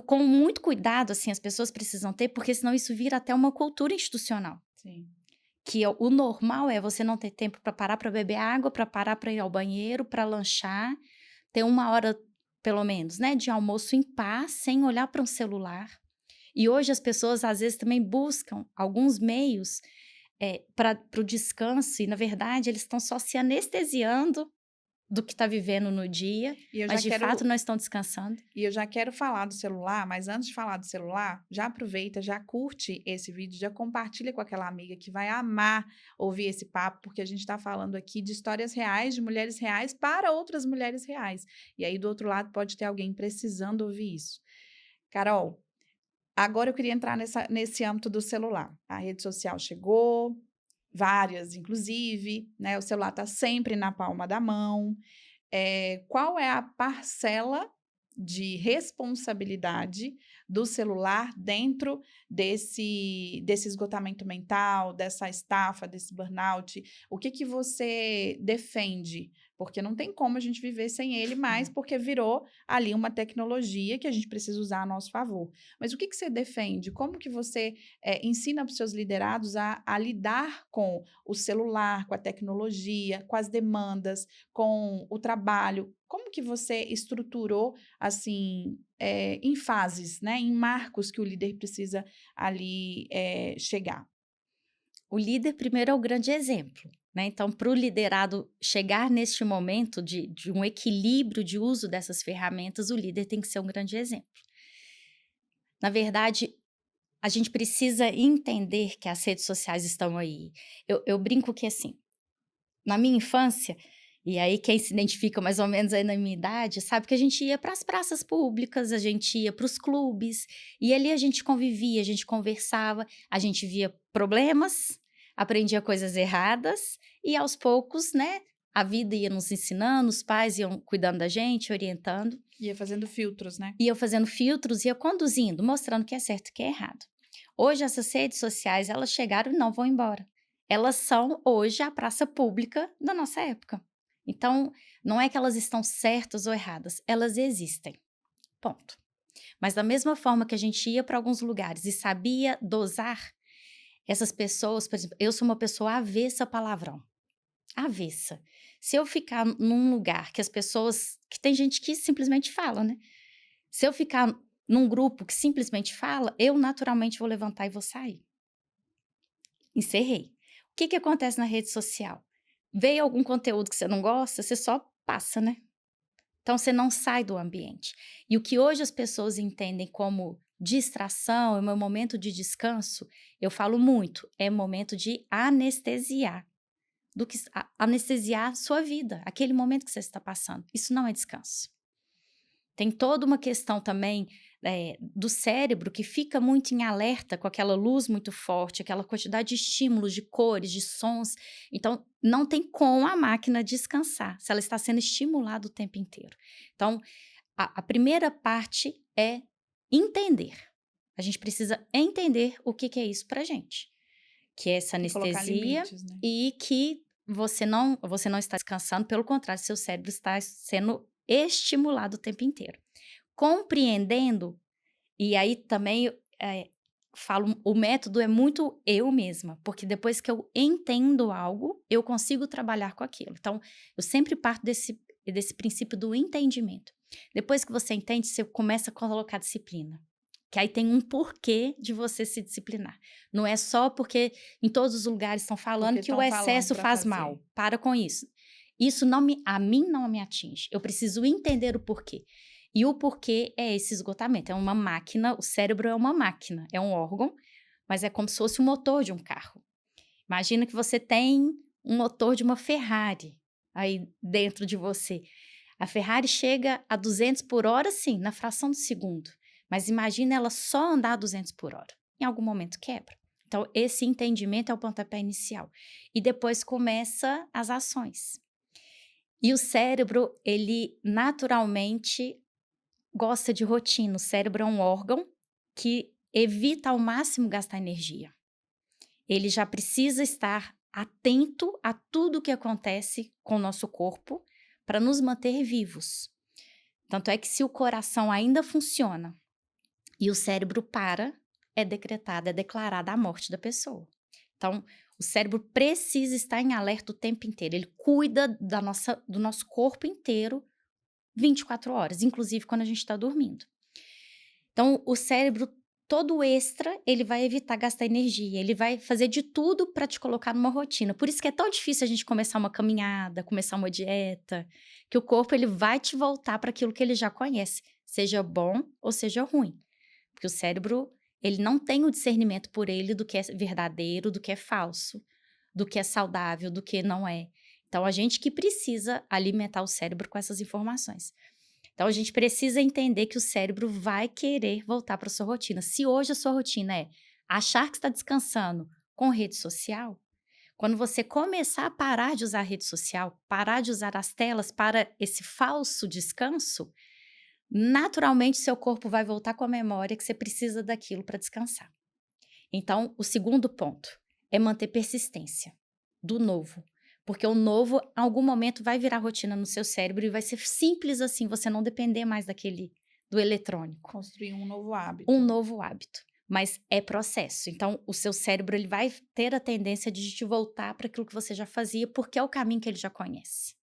com muito cuidado, assim, as pessoas precisam ter, porque senão isso vira até uma cultura institucional. Sim. Que o normal é você não ter tempo para parar para beber água, para parar para ir ao banheiro, para lanchar, ter 1 hora, pelo menos, né, de almoço em paz, sem olhar para um celular. E hoje as pessoas, às vezes, também buscam alguns meios para o descanso, e, na verdade, eles estão só se anestesiando do que está vivendo no dia, E eu mas já de quero fato não estão descansando. E eu já quero falar do celular, mas antes de falar do celular, já aproveita, já curte esse vídeo, já compartilha com aquela amiga que vai amar ouvir esse papo, porque a gente está falando aqui de histórias reais, de mulheres reais para outras mulheres reais. E aí, do outro lado, pode ter alguém precisando ouvir isso. Carol, agora eu queria entrar nesse âmbito do celular. A rede social chegou, várias, inclusive, né? O celular está sempre na palma da mão. Qual é a parcela de responsabilidade do celular dentro desse esgotamento mental, dessa estafa, desse burnout? O que que você defende? Porque não tem como a gente viver sem ele mais, porque virou ali uma tecnologia que a gente precisa usar a nosso favor. Mas o que que você defende? Como que você ensina para os seus liderados a lidar com o celular, com a tecnologia, com as demandas, com o trabalho? Como que você estruturou, assim, em fases, né, em marcos que o líder precisa ali, chegar? O líder primeiro é o grande exemplo, né, então para o liderado chegar neste momento de um equilíbrio de uso dessas ferramentas, o líder tem que ser um grande exemplo. Na verdade, a gente precisa entender que as redes sociais estão aí. Eu brinco que, assim, na minha infância, e aí quem se identifica mais ou menos aí na minha idade, sabe que a gente ia para as praças públicas, a gente ia para os clubes, e ali a gente convivia, a gente conversava, a gente via problemas, aprendia coisas erradas, e aos poucos, né, a vida ia nos ensinando, os pais iam cuidando da gente, orientando, Ia fazendo filtros, né? ia fazendo filtros, ia conduzindo, mostrando o que é certo e o que é errado. Hoje essas redes sociais, elas chegaram e não vão embora. Elas são hoje a praça pública da nossa época. Então, não é que elas estão certas ou erradas, elas existem. Ponto. Mas da mesma forma que a gente ia para alguns lugares e sabia dosar, essas pessoas, por exemplo, eu sou uma pessoa avessa a palavrão. Avessa. Se eu ficar num lugar que as pessoas, que tem gente que simplesmente fala, né? Se eu ficar num grupo que simplesmente fala, eu naturalmente vou levantar e vou sair. Encerrei. O que que acontece na rede social? veio algum conteúdo que você não gosta, você só passa, né? Então, você não sai do ambiente. E o que hoje as pessoas entendem como distração, é meu momento de descanso, eu falo muito, é momento de anestesiar. Anestesiar a sua vida, aquele momento que você está passando. Isso não é descanso. Tem toda uma questão também do cérebro que fica muito em alerta com aquela luz muito forte, aquela quantidade de estímulos, de cores, de sons. Então, não tem como a máquina descansar se ela está sendo estimulada o tempo inteiro. Então, a primeira parte é entender. A gente precisa entender o que é isso pra gente. Que é essa E colocar anestesia limites, né? e que você não está descansando, pelo contrário, seu cérebro está sendo estimulado o tempo inteiro. Compreendendo, e aí também falo, o método é muito eu mesma, porque depois que eu entendo algo, eu consigo trabalhar com aquilo. Então, eu sempre parto desse princípio do entendimento. Depois que você entende, você começa a colocar disciplina. Que aí tem um porquê de você se disciplinar. Não é só porque em todos os lugares estão falando Porque que o estão falando excesso para faz fazer. mal. Para com isso. Isso a mim não me atinge. Eu preciso entender o porquê. E o porquê é esse esgotamento. É uma máquina, o cérebro é uma máquina, é um órgão, mas é como se fosse o motor de um carro. Imagina que você tem um motor de uma Ferrari aí dentro de você. A Ferrari chega a 200 por hora, sim, na fração de segundo. Mas imagina ela só andar a 200 por hora. Em algum momento quebra. Então, esse entendimento é o pontapé inicial. E depois começa as ações. E o cérebro, ele naturalmente gosta de rotina. O cérebro é um órgão que evita ao máximo gastar energia. Ele já precisa estar atento a tudo o que acontece com o nosso corpo para nos manter vivos. Tanto é que se o coração ainda funciona e o cérebro para, é declarada a morte da pessoa. Então, o cérebro precisa estar em alerta o tempo inteiro. Ele cuida do nosso corpo inteiro 24 horas, inclusive quando a gente está dormindo. Então, o cérebro todo extra, ele vai evitar gastar energia, ele vai fazer de tudo para te colocar numa rotina. Por isso que é tão difícil a gente começar uma caminhada, começar uma dieta, que o corpo ele vai te voltar para aquilo que ele já conhece, seja bom ou seja ruim. Porque o cérebro, ele não tem o discernimento por ele do que é verdadeiro, do que é falso, do que é saudável, do que não é. Então, a gente que precisa alimentar o cérebro com essas informações. Então, a gente precisa entender que o cérebro vai querer voltar para a sua rotina. Se hoje a sua rotina é achar que está descansando com rede social, quando você começar a parar de usar a rede social, parar de usar as telas para esse falso descanso, naturalmente seu corpo vai voltar com a memória que você precisa daquilo para descansar. Então, o segundo ponto é manter persistência do novo. Porque o novo, em algum momento, vai virar rotina no seu cérebro e vai ser simples assim, você não depender mais do eletrônico. Construir um novo hábito. Um novo hábito. Mas é processo. Então, o seu cérebro ele vai ter a tendência de te voltar para aquilo que você já fazia, porque é o caminho que ele já conhece.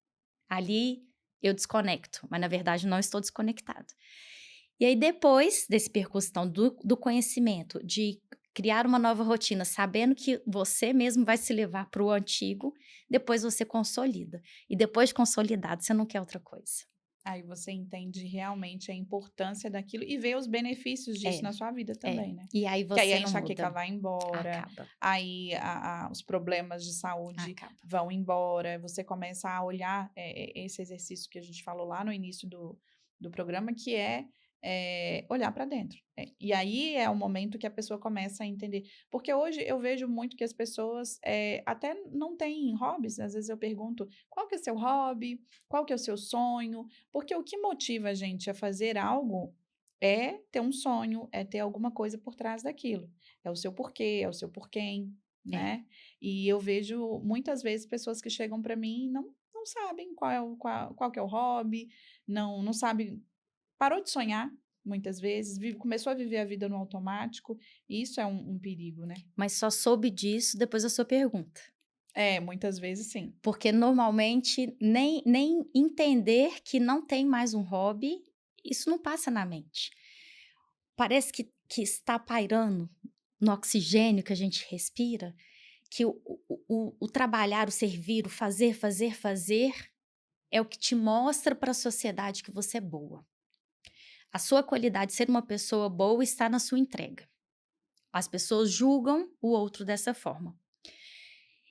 Ali, eu desconecto, mas na verdade não estou desconectado. E aí, depois desse percurso então, do conhecimento, de criar uma nova rotina, sabendo que você mesmo vai se levar para o antigo, depois você consolida. E depois de consolidado, você não quer outra coisa. Aí você entende realmente a importância daquilo e vê os benefícios disso na sua vida também, né? E aí Que aí você a não enxaqueca muda. vai embora, Acaba. aí os problemas de saúde Acaba. vão embora, você começa a olhar esse exercício que a gente falou lá no início do programa, que é olhar para dentro. E aí é o momento que a pessoa começa a entender. Porque hoje eu vejo muito que as pessoas até não têm hobbies. Às vezes eu pergunto, qual que é o seu hobby? Qual que é o seu sonho? Porque o que motiva a gente a fazer algo é ter um sonho, é ter alguma coisa por trás daquilo. É o seu porquê, é o seu porquém, né? E eu vejo muitas vezes pessoas que chegam para mim e não sabem qual que é o hobby, não sabem, parou de sonhar muitas vezes, começou a viver a vida no automático, e isso é um perigo, né? Mas só soube disso depois da sua pergunta. Muitas vezes sim. Porque normalmente nem entender que não tem mais um hobby, isso não passa na mente. Parece que está pairando no oxigênio que a gente respira, que o trabalhar, o servir, o fazer, fazer, fazer é o que te mostra para a sociedade que você é boa. A sua qualidade de ser uma pessoa boa está na sua entrega. As pessoas julgam o outro dessa forma.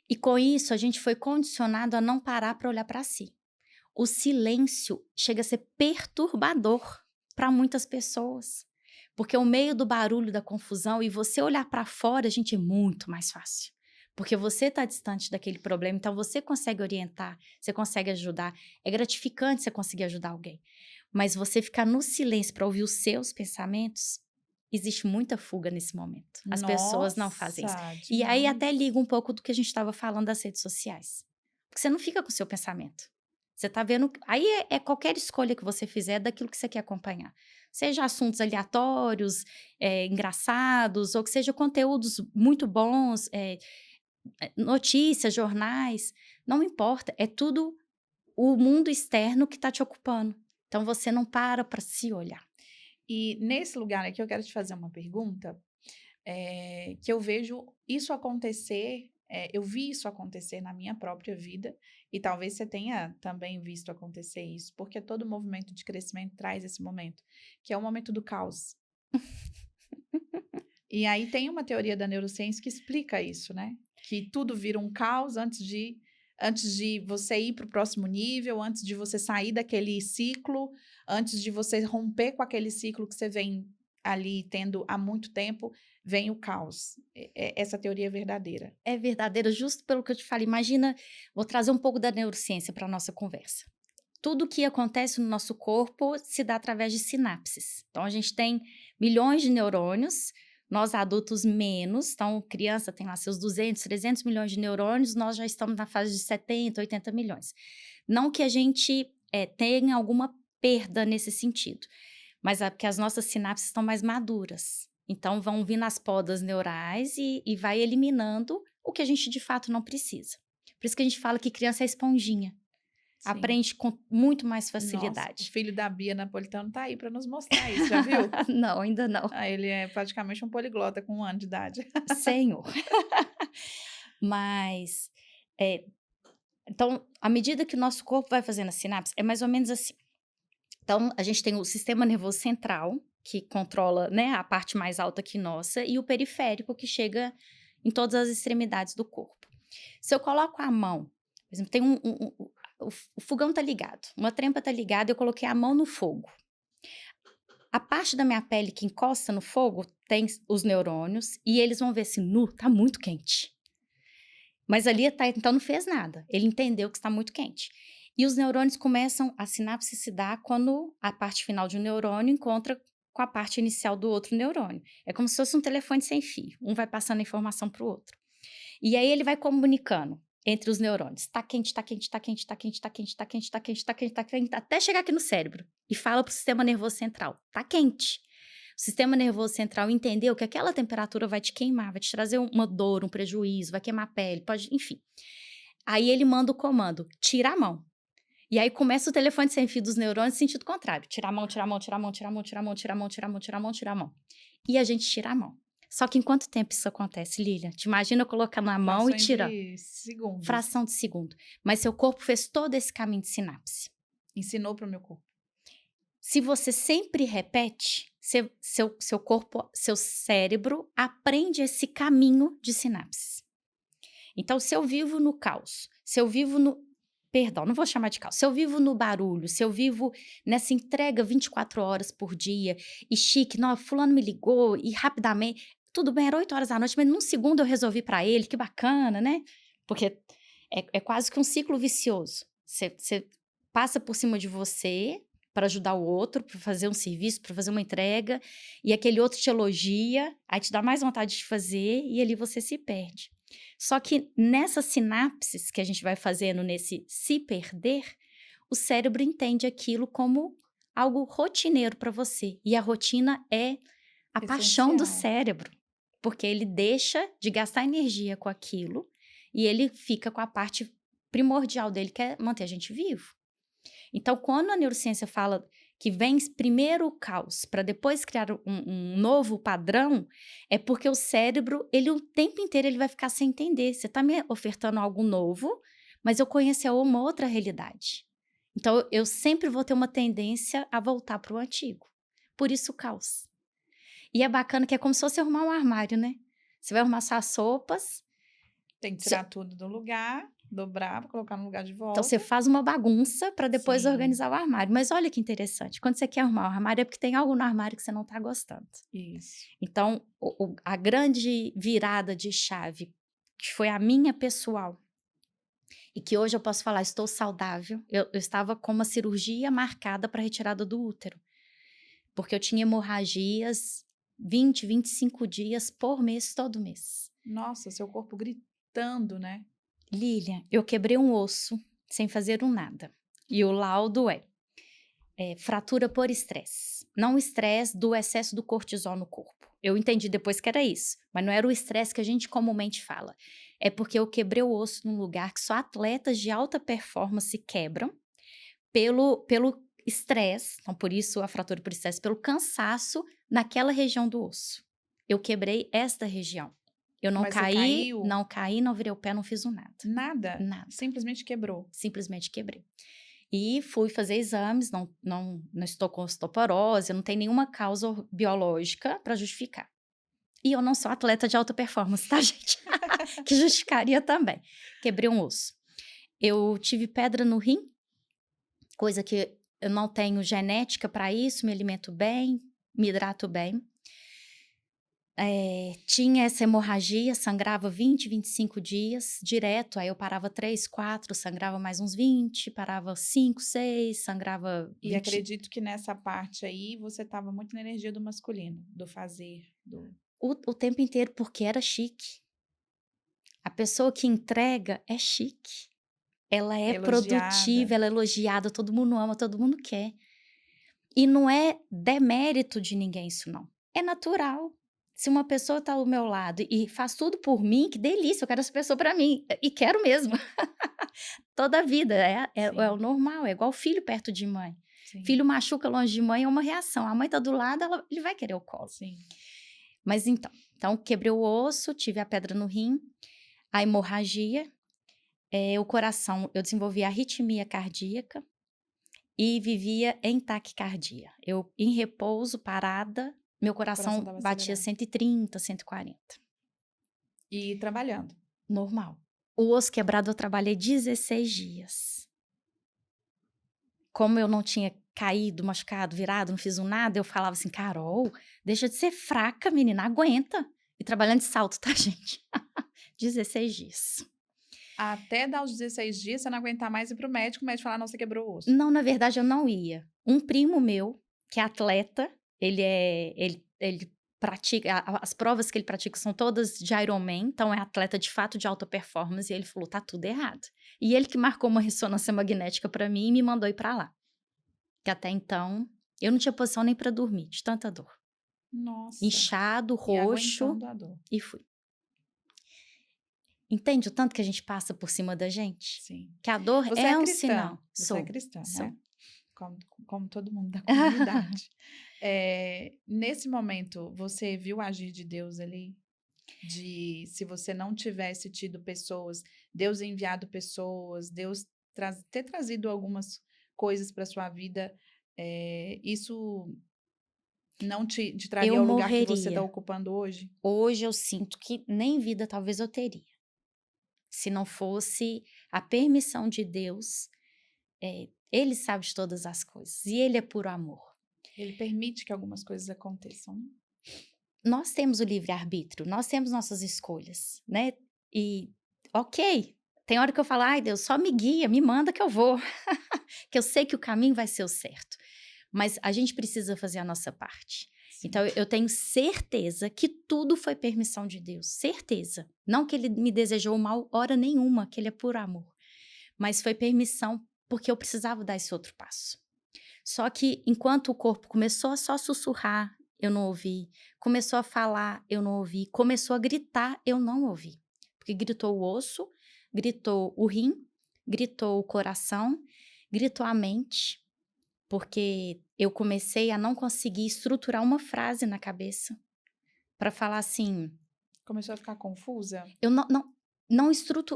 E com isso, a gente foi condicionado a não parar para olhar para si. O silêncio chega a ser perturbador para muitas pessoas. Porque o meio do barulho, da confusão, e você olhar para fora, gente, é muito mais fácil. Porque você está distante daquele problema, então você consegue orientar, você consegue ajudar. É gratificante você conseguir ajudar alguém. Mas você ficar no silêncio para ouvir os seus pensamentos, existe muita fuga nesse momento. As pessoas não fazem isso. Nossa, E aí até demais. liga um pouco do que a gente estava falando das redes sociais. Porque você não fica com o seu pensamento. Você tá vendo. Aí é qualquer escolha que você fizer daquilo que você quer acompanhar. Seja assuntos aleatórios, engraçados, ou que seja conteúdos muito bons, notícias, jornais. Não importa. É tudo o mundo externo que está te ocupando. Então você não para se olhar. E nesse lugar aqui eu quero te fazer uma pergunta, que eu vejo isso acontecer, eu vi isso acontecer na minha própria vida, e talvez você tenha também visto acontecer isso, porque todo movimento de crescimento traz esse momento, que é o momento do caos. E aí tem uma teoria da neurociência que explica isso, né? Que tudo vira um caos antes de você ir para o próximo nível, antes de você sair daquele ciclo, antes de você romper com aquele ciclo que você vem ali tendo há muito tempo, vem o caos. Essa teoria é verdadeira. É verdadeiro, justo pelo que eu te falei. Imagina, vou trazer um pouco da neurociência para a nossa conversa. Tudo que acontece no nosso corpo se dá através de sinapses. Então, a gente tem milhões de neurônios, nós adultos menos. Então, criança tem lá seus 200, 300 milhões de neurônios, nós já estamos na fase de 70, 80 milhões. Não que a gente tenha alguma perda nesse sentido, mas é porque as nossas sinapses estão mais maduras. Então, vão vindo as podas neurais e vai eliminando o que a gente de fato não precisa. Por isso que a gente fala que criança é esponjinha. Sim. Aprende com muito mais Nossa, o facilidade. filho da Bia Napolitano tá aí para nos mostrar isso, já viu? Não, ainda não. Ele é praticamente um poliglota com 1 ano de idade. Senhor. Mas, então, à medida que o nosso corpo vai fazendo a sinapse, é mais ou menos assim. Então, a gente tem o sistema nervoso central, que controla, né, a parte mais alta que nossa, e o periférico, que chega em todas as extremidades do corpo. Se eu coloco a mão, por exemplo, tem o fogão tá ligado, uma trempa tá ligada, eu coloquei a mão no fogo. A parte da minha pele que encosta no fogo tem os neurônios e eles vão ver se tá muito quente. Mas ali então não fez nada. Ele entendeu que está muito quente. E os neurônios começam, a sinapse se dá quando a parte final de um neurônio encontra com a parte inicial do outro neurônio. É como se fosse um telefone sem fio. Um vai passando a informação para o outro. E aí ele vai comunicando entre os neurônios. Tá quente, tá quente, tá quente, tá quente, tá quente, tá quente, tá quente, tá quente, tá quente, até chegar aqui no cérebro. E fala pro sistema nervoso central. Tá quente. O sistema nervoso central entendeu que aquela temperatura vai te queimar, vai te trazer uma dor, um prejuízo, vai queimar a pele, pode, enfim. Aí ele manda o comando, tira a mão. E aí começa o telefone sem fio dos neurônios, sentido contrário. Tira a mão, tira a mão, tira a mão, tira a mão, tira a mão, tira a mão, tira a mão, tira a mão, tira a mão. E a gente tira a mão. Só que em quanto tempo isso acontece, Lilian? Te imagina colocar na mão e tirar. Frações de segundos. Fração de segundo. Mas seu corpo fez todo esse caminho de sinapse. Ensinou para o meu corpo. Se você sempre repete, seu corpo, seu cérebro aprende esse caminho de sinapses. Então, se eu vivo no caos, se eu vivo no... Perdão, não vou chamar de caos. Se eu vivo no barulho, se eu vivo nessa entrega 24 horas por dia, e chique, não, fulano me ligou, e rapidamente... Tudo bem, era 8 horas da noite, mas num segundo eu resolvi para ele, que bacana, né? Porque é quase que um ciclo vicioso. Você passa por cima de você para ajudar o outro, para fazer um serviço, para fazer uma entrega, e aquele outro te elogia, aí te dá mais vontade de fazer, e ali você se perde. Só que nessas sinapses que a gente vai fazendo nesse se perder, o cérebro entende aquilo como algo rotineiro para você. E a rotina é a paixão do cérebro, porque ele deixa de gastar energia com aquilo e ele fica com a parte primordial dele, que é manter a gente vivo. Então, quando a neurociência fala que vem primeiro o caos para depois criar um novo padrão, é porque o cérebro, ele o tempo inteiro ele vai ficar sem entender. Você está me ofertando algo novo, mas eu conheço uma outra realidade. Então, eu sempre vou ter uma tendência a voltar para o antigo. Por isso o caos. E é bacana que é como se fosse arrumar um armário, né? Você vai arrumar suas sopas. Tem que tirar tudo do lugar, dobrar, colocar no lugar de Então, você volta. faz uma bagunça para depois Sim. organizar o armário. Mas olha que interessante. Quando você quer arrumar o armário, é porque tem algo no armário que você não está gostando. Isso. Então, a grande virada de chave, que foi a minha pessoal, e que hoje eu posso falar, estou saudável. Eu estava com uma cirurgia marcada para retirada do útero. Porque eu tinha hemorragias 20, 25 dias por mês, todo mês. Nossa, seu corpo gritando, né? Lilian, eu quebrei um osso sem fazer um nada. E o laudo é fratura por estresse. Não o estresse do excesso do cortisol no corpo. Eu entendi depois que era isso, mas não era o estresse que a gente comumente fala. É porque eu quebrei o osso num lugar que só atletas de alta performance quebram pelo estresse, então por isso a fratura por estresse, pelo cansaço naquela região do osso. Eu quebrei esta região. Eu não Mas você caí, caiu? não virei o pé, não fiz um nada. Nada? Nada. Simplesmente quebrou? Simplesmente quebrei. E fui fazer exames, não estou com osteoporose, não tem nenhuma causa biológica para justificar. E eu não sou atleta de alta performance, tá, gente? Que justificaria também. Quebrei um osso. Eu tive pedra no rim, coisa que eu não tenho genética para isso, me alimento bem, me hidrato bem. Tinha essa hemorragia, sangrava 20, 25 dias direto, aí eu parava 3, 4, sangrava mais uns 20, parava 5, 6, sangrava 20. E acredito que nessa parte aí você estava muito na energia do masculino, do fazer, do... O tempo inteiro, porque era chique. A pessoa que entrega é chique. Ela é produtiva, ela é elogiada, todo mundo ama, todo mundo quer. E não é demérito de ninguém isso não, é natural. Se uma pessoa está ao meu lado e faz tudo por mim, que delícia, eu quero essa pessoa para mim, e quero mesmo. Toda a vida, é o normal, é igual filho perto de mãe. Sim. Filho machuca longe de mãe, é uma reação, a mãe está do lado, ele vai querer o colo. Sim. Mas então quebrei o osso, tive a pedra no rim, a hemorragia, o coração, eu desenvolvi arritmia cardíaca e vivia em taquicardia. Eu, em repouso, parada, meu coração batia 130, 140. E trabalhando? Normal. O osso quebrado eu trabalhei 16 dias. Como eu não tinha caído, machucado, virado, não fiz nada, eu falava assim, Carol, deixa de ser fraca, menina, aguenta. E trabalhando de salto, tá, gente? 16 dias. Até dar os 16 dias, você não aguentar mais ir pro médico, o médico falar, não, você quebrou o osso. Não, na verdade, eu não ia. Um primo meu, que é atleta, ele pratica, as provas que ele pratica são todas de Ironman, então é atleta de fato de alta performance, e ele falou, tá tudo errado. E ele que marcou uma ressonância magnética pra mim e me mandou ir pra lá. Que até então, eu não tinha posição nem pra dormir, de tanta dor. Nossa. Inchado, roxo, e a dor. E fui. Entende o tanto que a gente passa por cima da gente? Sim. Que a dor você é um cristã. sinal. Você é cristã, Sou. né? Como todo mundo da comunidade. Nesse momento, você viu o agir de Deus ali? Se você não tivesse tido pessoas, Deus enviado pessoas, Deus ter trazido algumas coisas para sua vida, isso não te traria ao lugar que você está ocupando hoje? Hoje eu sinto que nem vida talvez eu teria. Se não fosse a permissão de Deus, Ele sabe de todas as coisas e Ele é puro amor. Ele permite que algumas coisas aconteçam. Nós temos o livre-arbítrio, nós temos nossas escolhas, né? E, ok, tem hora que eu falo, ai Deus, só me guia, me manda que eu vou. Que eu sei que o caminho vai ser o certo. Mas a gente precisa fazer a nossa parte. Sim. Então, eu tenho certeza que tudo foi permissão de Deus. Certeza. Não que Ele me desejou mal hora nenhuma, que Ele é puro amor. Mas foi permissão porque eu precisava dar esse outro passo. Só que enquanto o corpo começou a só sussurrar, eu não ouvi. Começou a falar, eu não ouvi. Começou a gritar, eu não ouvi. Porque gritou o osso, gritou o rim, gritou o coração, gritou a mente. porque eu comecei a não conseguir estruturar uma frase na cabeça para falar assim. Começou a ficar confusa? Eu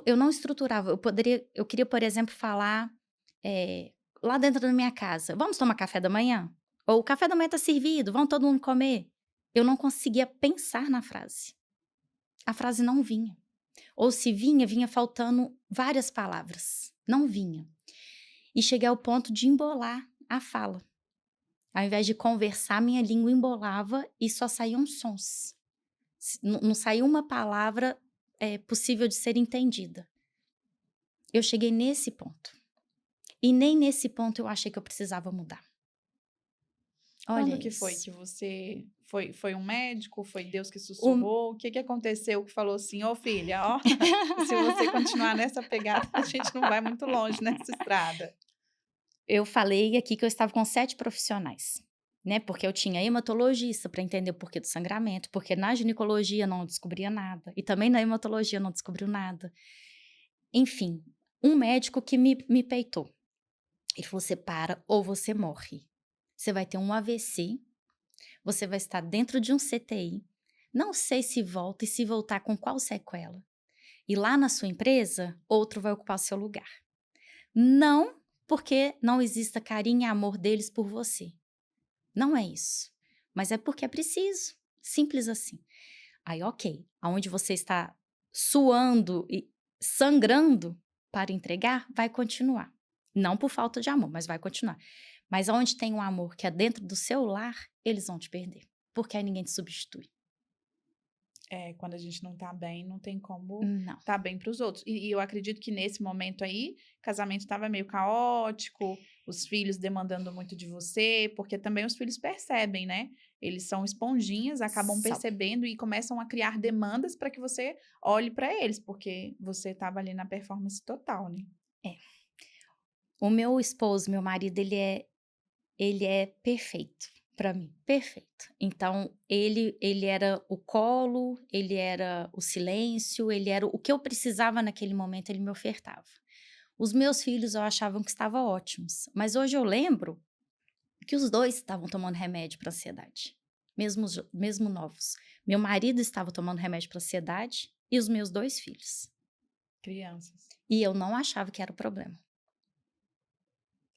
eu não estruturava. Eu queria, por exemplo, falar, eh, lá dentro da minha casa: "Vamos tomar café da manhã?" Ou "O café da manhã está servido, vamos todo mundo comer?" Eu não conseguia pensar na frase. A frase não vinha. Ou se vinha, vinha faltando várias palavras. Não vinha. E cheguei ao ponto de embolar a fala. Ao invés de conversar, minha língua embolava e só saíam sons. Não saía uma palavra, possível de ser entendida. Eu cheguei nesse ponto. E nem nesse ponto eu achei que eu precisava mudar. Olha Quando que foi isso. que você foi um médico? Foi Deus que O sussurrou? O que que aconteceu que falou assim: "Ô filha, ó, se você continuar nessa pegada, a gente não vai muito longe nessa estrada"? eu falei aqui que eu estava com 7 profissionais, né, porque eu tinha hematologista para entender o porquê do sangramento, porque na ginecologia não descobria nada, e também na hematologia não descobriu nada. Enfim, um médico que me peitou. Ele falou: "Você para ou você morre. Você vai ter um AVC, você vai estar dentro de um CTI, não sei se volta e se voltar com qual sequela. E lá na sua empresa, outro vai ocupar o seu lugar. Não porque não exista carinho e amor deles por você. Não é isso. Mas é porque é preciso. Simples assim." Aí, ok. Aonde você está suando e sangrando para entregar, vai continuar. Não por falta de amor, mas vai continuar. Mas aonde tem um amor que é dentro do seu lar, eles vão te perder. Porque aí ninguém te substitui. É, quando a gente não tá bem, não tem como Não. tá bem para os outros. E eu acredito que nesse momento aí, o casamento estava meio caótico, os filhos demandando muito de você, porque também os filhos percebem, né? Eles são esponjinhas, acabam Só. percebendo e começam a criar demandas para que você olhe para eles, porque você estava ali na performance total, né? É. O meu esposo, meu marido, ele é perfeito para mim, perfeito. Então, ele era o colo, ele era o silêncio, ele era o que eu precisava naquele momento, ele me ofertava. Os meus filhos eu achavam que estavam ótimos, mas hoje eu lembro que os 2 estavam tomando remédio para ansiedade, mesmo novos. Meu marido estava tomando remédio para ansiedade e os meus 2 filhos. Crianças. E eu não achava que era o problema,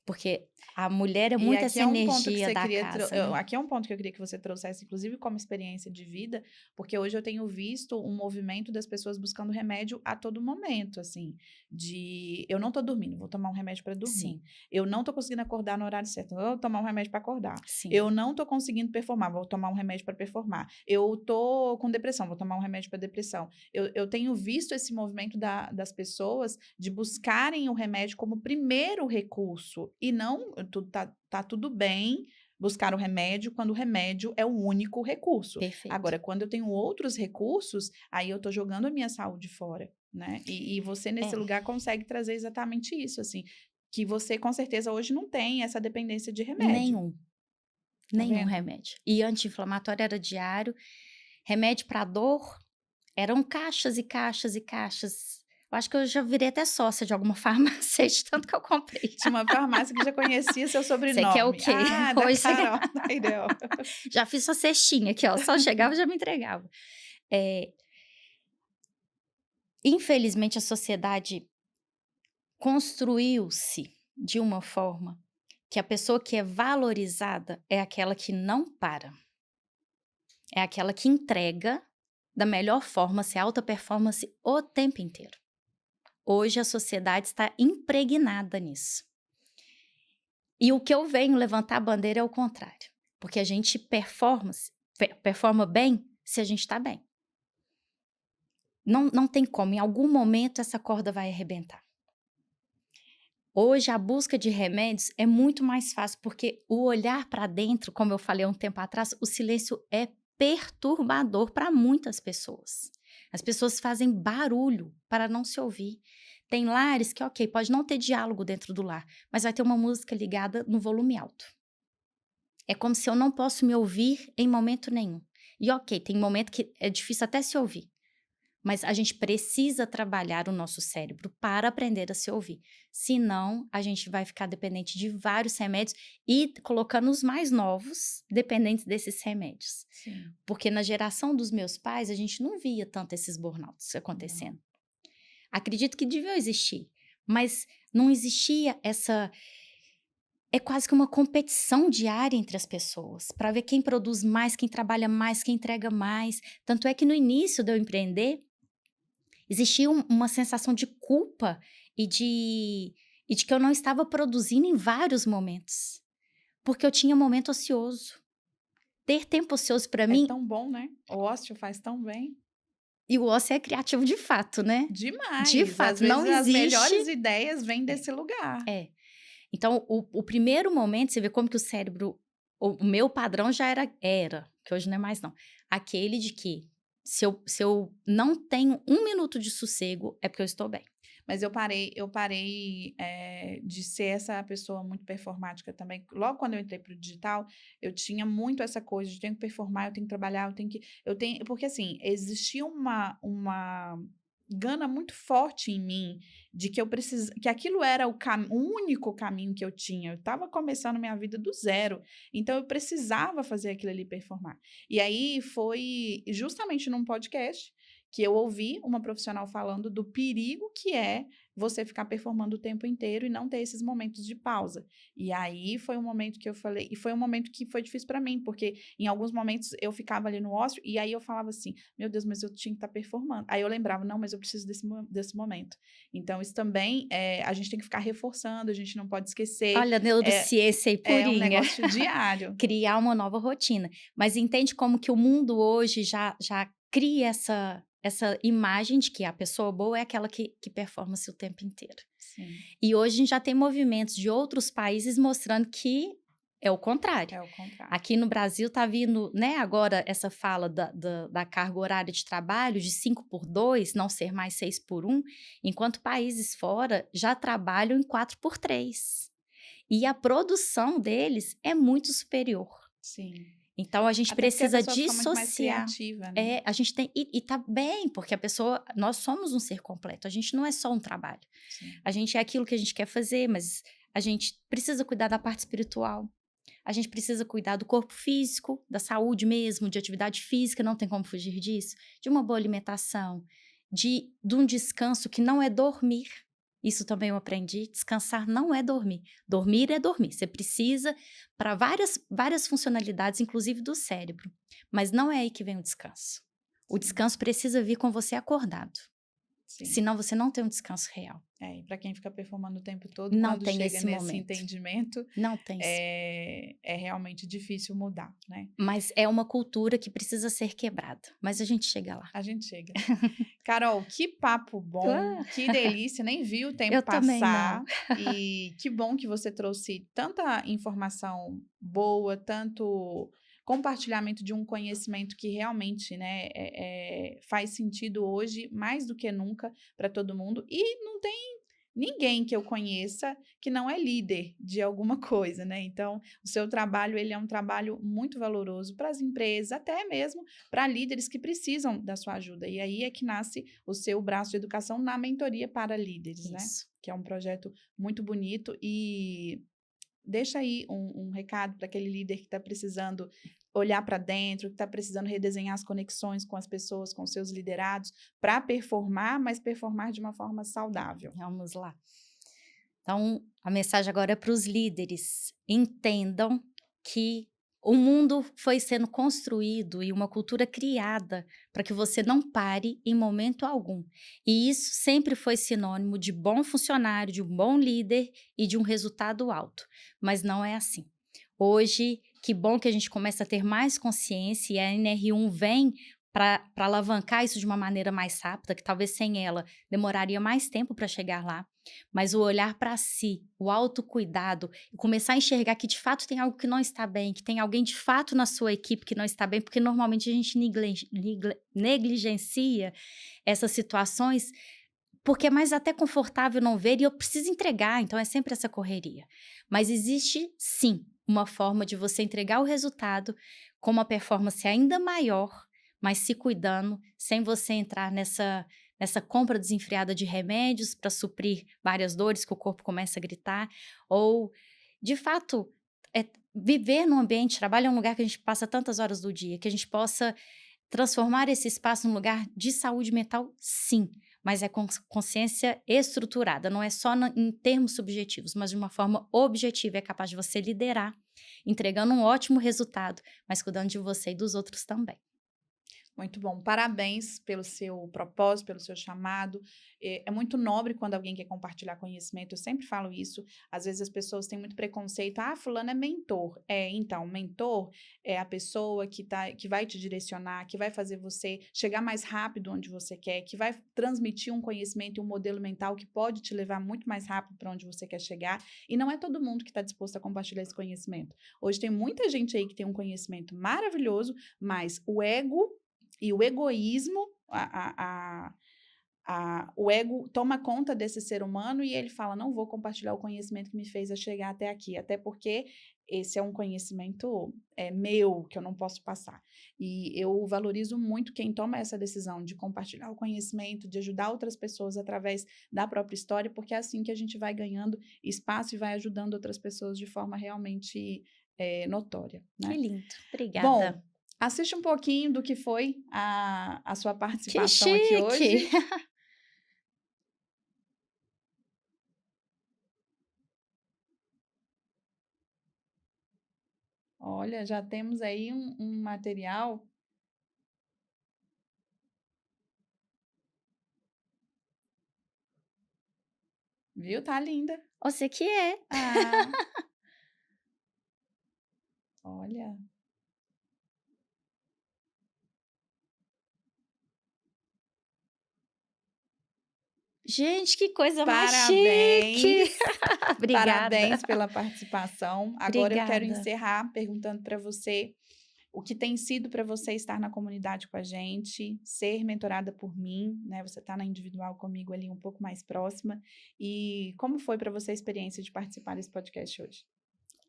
porque a mulher é E muito aqui essa é um ponto que energia você da queria, casa, né. aqui é um ponto que eu queria que você trouxesse, inclusive como experiência de vida, porque hoje eu tenho visto um movimento das pessoas buscando remédio a todo momento, assim, de eu não tô dormindo, vou tomar um remédio para dormir. Sim, Eu não tô conseguindo acordar no horário certo, vou tomar um remédio para acordar. sim. Eu não tô conseguindo performar, vou tomar um remédio para performar. Eu tô com depressão, vou tomar um remédio para depressão. Eu tenho visto esse movimento das pessoas de buscarem o remédio como primeiro recurso e não tudo tá tudo bem buscar o remédio quando o remédio é o único recurso. Perfeito. Agora, quando eu tenho outros recursos, aí eu tô jogando a minha saúde fora, né? E você nesse É, lugar consegue trazer exatamente isso, assim, que você com certeza hoje não tem essa dependência de remédio, nenhum, tá nenhum vendo? remédio. E anti-inflamatório era diário, remédio para dor eram caixas e caixas e caixas. Eu acho que eu já virei até sócia de alguma farmácia de tanto que eu comprei. Tinha uma farmácia que já conhecia seu Você quer o sobrenome. quê? Ah, da Hoje você quer Carol, da Ideal. já fiz sua cestinha aqui, ó, só chegava e já me entregava. Eh, Infelizmente a sociedade construiu-se de uma forma que a pessoa que é valorizada é aquela que não para, é aquela que entrega da melhor forma, se alta performance o tempo inteiro. Hoje a sociedade está impregnada nisso. E o que eu venho levantar a bandeira é o contrário, porque a gente performa bem se a gente está bem. Não tem como, em algum momento essa corda vai arrebentar. Hoje a busca de remédios é muito mais fácil, porque o olhar para dentro, como eu falei há um tempo atrás, o silêncio é perturbador para muitas pessoas. As pessoas fazem barulho para não se ouvir. Tem lares que, ok, pode não ter diálogo dentro do lar, mas vai ter uma música ligada no volume alto. É como se eu não posso me ouvir em momento nenhum. E ok, tem momento que é difícil até se ouvir, Mas a gente precisa trabalhar o nosso cérebro para aprender a se ouvir. Senão, a gente vai ficar dependente de vários remédios e colocando os mais novos dependentes desses remédios. Sim. Porque na geração dos meus pais, a gente não via tanto esses burnouts acontecendo. Acredito que deviam existir, mas não existia essa... É quase que uma competição diária entre as pessoas, para ver quem produz mais, quem trabalha mais, quem entrega mais. Tanto é que no início de eu empreender, existia uma sensação de culpa e de que eu não estava produzindo em vários momentos, porque eu tinha momento ocioso. Ter tempo ocioso para É mim, tão bom, né? O ócio faz tão bem. e o ócio é criativo de fato, né? De Demais. Às fato, não vezes as existe. melhores ideias vêm desse lugar. É. Então, o primeiro momento, você vê como que o cérebro, o meu padrão já era, que hoje não é mais não, aquele de que se eu não tenho 1 minuto de sossego, é porque eu estou bem. Mas eu parei de ser essa pessoa muito performática também. Logo quando eu entrei para o digital, eu tinha muito essa coisa de tenho que performar, eu tenho que trabalhar, porque assim, existia uma gana muito forte em mim de que que aquilo era o único caminho que eu tinha. Eu estava começando minha vida do zero, então eu precisava fazer aquilo ali performar. E aí foi justamente num podcast que eu ouvi uma profissional falando do perigo que é você ficar performando o tempo inteiro e não ter esses momentos de pausa. E aí foi um momento que eu falei, e foi um momento que foi difícil para mim, porque em alguns momentos eu ficava ali no ócio e aí eu falava assim, meu Deus, mas eu tinha que estar performando. Aí eu lembrava, não, mas eu preciso desse momento. Então isso também, a gente tem que ficar reforçando, a gente não pode esquecer, Olha, neurociência aí é um purinha. negócio diário. Criar uma nova rotina. Mas entende como que o mundo hoje já cria essa imagem de que a pessoa boa é aquela que performa-se o tempo inteiro. Sim, E hoje a gente já tem movimentos de outros países mostrando que é o contrário. é o contrário. Aqui no Brasil está vindo, né, agora essa fala da carga horária de trabalho de 5x2, não ser mais 6x1, enquanto países fora já trabalham em 4x3. E a produção deles é muito superior. Sim. Então a gente Até porque a precisa pessoa fica muito mais dissociar. criativa, né? A gente tem. E tá bem, porque a pessoa. Nós somos um ser completo. A gente não é só um trabalho. Sim. A gente é aquilo que a gente quer fazer, mas a gente precisa cuidar da parte espiritual. A gente precisa cuidar do corpo físico, da saúde mesmo, de atividade física, não tem como fugir disso. De uma boa alimentação, de um descanso que não é dormir. Isso também eu aprendi. Descansar não é dormir. Dormir é dormir. Você precisa para várias funcionalidades, inclusive do cérebro. Mas não é aí que vem o descanso. O Sim. descanso precisa vir com você acordado. Sim. Senão você não tem um descanso real. E para quem fica performando o tempo todo, Não quando tem chega esse nesse momento. entendimento, Não tem. é realmente difícil mudar, né? Mas é uma cultura que precisa ser quebrada. Mas a gente chega lá. A gente chega. Carol, que papo bom, que delícia, nem vi o tempo Eu também passar. não. E que bom que você trouxe tanta informação boa, tanto compartilhamento de um conhecimento que realmente, né, faz sentido hoje, mais do que nunca, para todo mundo. E não tem ninguém que eu conheça que não é líder de alguma coisa, né? Então, o seu trabalho, ele é um trabalho muito valoroso para as empresas, até mesmo para líderes que precisam da sua ajuda. E aí é que nasce o seu braço de educação na mentoria para líderes, né? Isso. Que é um projeto muito bonito e deixa aí um recado para aquele líder que está precisando olhar para dentro, que está precisando redesenhar as conexões com as pessoas, com seus liderados, para performar, mas performar de uma forma saudável. Vamos lá. Então, a mensagem agora é para os líderes. Entendam que o mundo foi sendo construído e uma cultura criada para que você não pare em momento algum. E isso sempre foi sinônimo de bom funcionário, de um bom líder e de um resultado alto. Mas não é assim. Hoje, que bom que a gente começa a ter mais consciência e a NR1 vem para alavancar isso de uma maneira mais rápida, que talvez sem ela demoraria mais tempo para chegar lá. Mas o olhar para si, o autocuidado, e começar a enxergar que de fato tem algo que não está bem, que tem alguém de fato na sua equipe que não está bem, porque normalmente a gente negligencia essas situações, porque é mais até confortável não ver e eu preciso entregar, então é sempre essa correria. Mas existe sim uma forma de você entregar o resultado com uma performance ainda maior, mas se cuidando, sem você entrar nessa compra desenfreada de remédios para suprir várias dores que o corpo começa a gritar, ou, de fato, viver num ambiente, trabalho é um lugar que a gente passa tantas horas do dia, que a gente possa transformar esse espaço num lugar de saúde mental, sim, mas é com consciência estruturada, não é só em termos subjetivos, mas de uma forma objetiva, é capaz de você liderar, entregando um ótimo resultado, mas cuidando de você e dos outros também. Muito bom. Parabéns pelo seu propósito, pelo seu chamado. É muito nobre quando alguém quer compartilhar conhecimento. Eu sempre falo isso. Às vezes as pessoas têm muito preconceito. Ah, fulano é mentor. Então, mentor é a pessoa que vai te direcionar, que vai fazer você chegar mais rápido onde você quer, que vai transmitir um conhecimento e um modelo mental que pode te levar muito mais rápido para onde você quer chegar. E não é todo mundo que está disposto a compartilhar esse conhecimento. Hoje tem muita gente aí que tem um conhecimento maravilhoso, mas o ego e o egoísmo, o ego toma conta desse ser humano e ele fala, não vou compartilhar o conhecimento que me fez a chegar até aqui, até porque esse é um conhecimento meu, que eu não posso passar. E eu valorizo muito quem toma essa decisão de compartilhar o conhecimento, de ajudar outras pessoas através da própria história, porque é assim que a gente vai ganhando espaço e vai ajudando outras pessoas de forma realmente notória, Que né? lindo, obrigada. Bom, assiste um pouquinho do que foi a sua Que participação aqui chique! hoje. Olha, já temos aí um material, viu? Tá linda. Você que é. Ah, olha. Gente, que coisa mais chique! Parabéns. Obrigada, Parabéns pela participação. Agora eu quero obrigada. encerrar perguntando para você o que tem sido para você estar na comunidade com a gente, ser mentorada por mim, né? Você está na individual comigo ali um pouco mais próxima. E como foi para você a experiência de participar desse podcast hoje?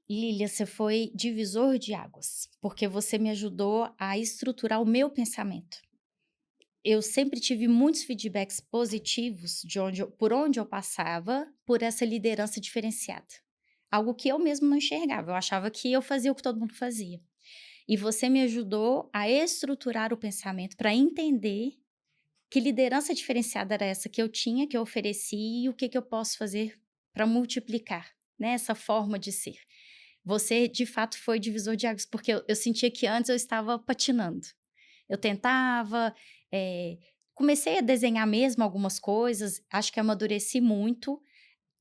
Lília, você foi divisor de águas, porque você me ajudou a estruturar o meu pensamento. Eu sempre tive muitos feedbacks positivos por onde eu passava, por essa liderança diferenciada. Algo que eu mesmo não enxergava, eu achava que eu fazia o que todo mundo fazia. E você me ajudou a estruturar o pensamento para entender que liderança diferenciada era essa que eu tinha, que eu ofereci e o que eu posso fazer para multiplicar, né, essa forma de ser. Você, de fato, foi divisor de águas, porque eu sentia que antes eu estava patinando. Eu tentava, comecei a desenhar mesmo algumas coisas, acho que amadureci muito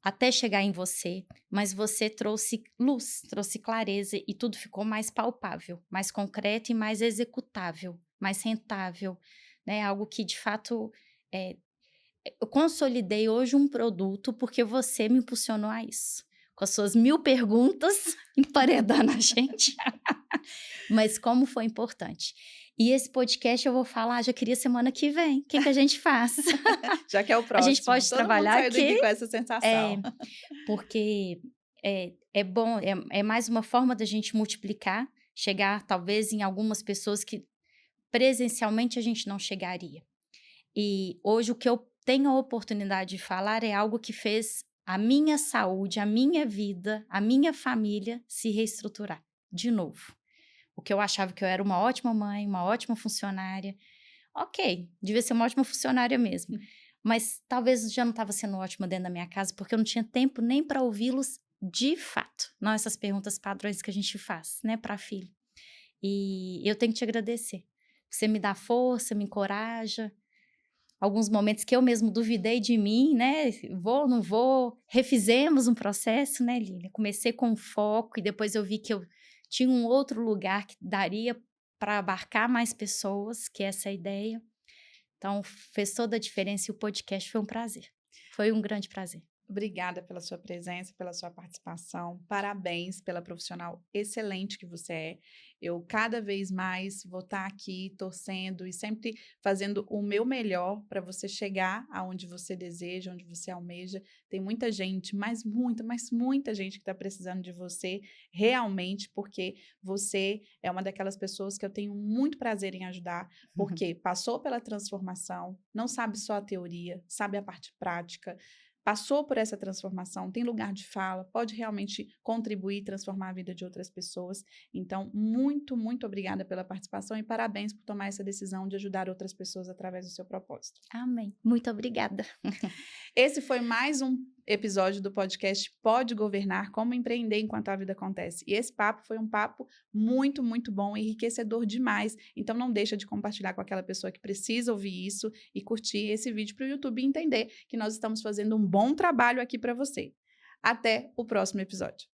até chegar em você, mas você trouxe luz, trouxe clareza e tudo ficou mais palpável, mais concreto e mais executável, mais rentável, né? Algo que, de fato, eu consolidei hoje um produto porque você me impulsionou a isso. Com as suas 1000 perguntas, emparedando a gente. Mas como foi importante. E esse podcast eu vou falar, já queria semana que vem. O que que a gente faz? Já que é o A gente próximo. pode Todo mundo trabalhar saiu daqui aqui, com essa é, sensação. porque é bom, é mais uma forma da gente multiplicar, chegar talvez em algumas pessoas que presencialmente a gente não chegaria. E hoje o que eu tenho a oportunidade de falar é algo que fez a minha saúde, a minha vida, a minha família se reestruturar de novo. O que eu achava que eu era uma ótima mãe, uma ótima funcionária. Ok, devia ser uma ótima funcionária mesmo. Mas talvez já não estava sendo ótima dentro da minha casa, porque eu não tinha tempo nem para ouvi-los de fato. Não essas perguntas padrões que a gente faz, né, para filho. E eu tenho que te agradecer. Você me dá força, me encoraja. Alguns momentos que eu mesmo duvidei de mim, né? Vou, não vou. Refizemos um processo, né, Lília? Comecei com foco e depois eu vi que eu tinha um outro lugar que daria para abarcar mais pessoas, que é essa ideia. Então, fez toda a diferença e o podcast foi um prazer. Foi um grande prazer. Obrigada pela sua presença, pela sua participação. Parabéns pela profissional excelente que você é. Eu cada vez mais vou estar aqui torcendo e sempre fazendo o meu melhor para você chegar aonde você deseja, onde você almeja. Tem muita gente, mas muita gente que está precisando de você realmente, porque você é uma daquelas pessoas que eu tenho muito prazer em ajudar, porque passou pela transformação, não sabe só a teoria, sabe a parte prática, passou por essa transformação, tem lugar de fala, pode realmente contribuir e transformar a vida de outras pessoas. Então, muito, muito obrigada pela participação e parabéns por tomar essa decisão de ajudar outras pessoas através do seu propósito. Amém. Muito obrigada. Esse foi mais um episódio do podcast Pode Governar, como empreender enquanto a vida acontece. E esse papo foi um papo muito, muito bom, enriquecedor demais. Então não deixa de compartilhar com aquela pessoa que precisa ouvir isso e curtir esse vídeo para o YouTube e entender que nós estamos fazendo um bom trabalho aqui para você. Até o próximo episódio.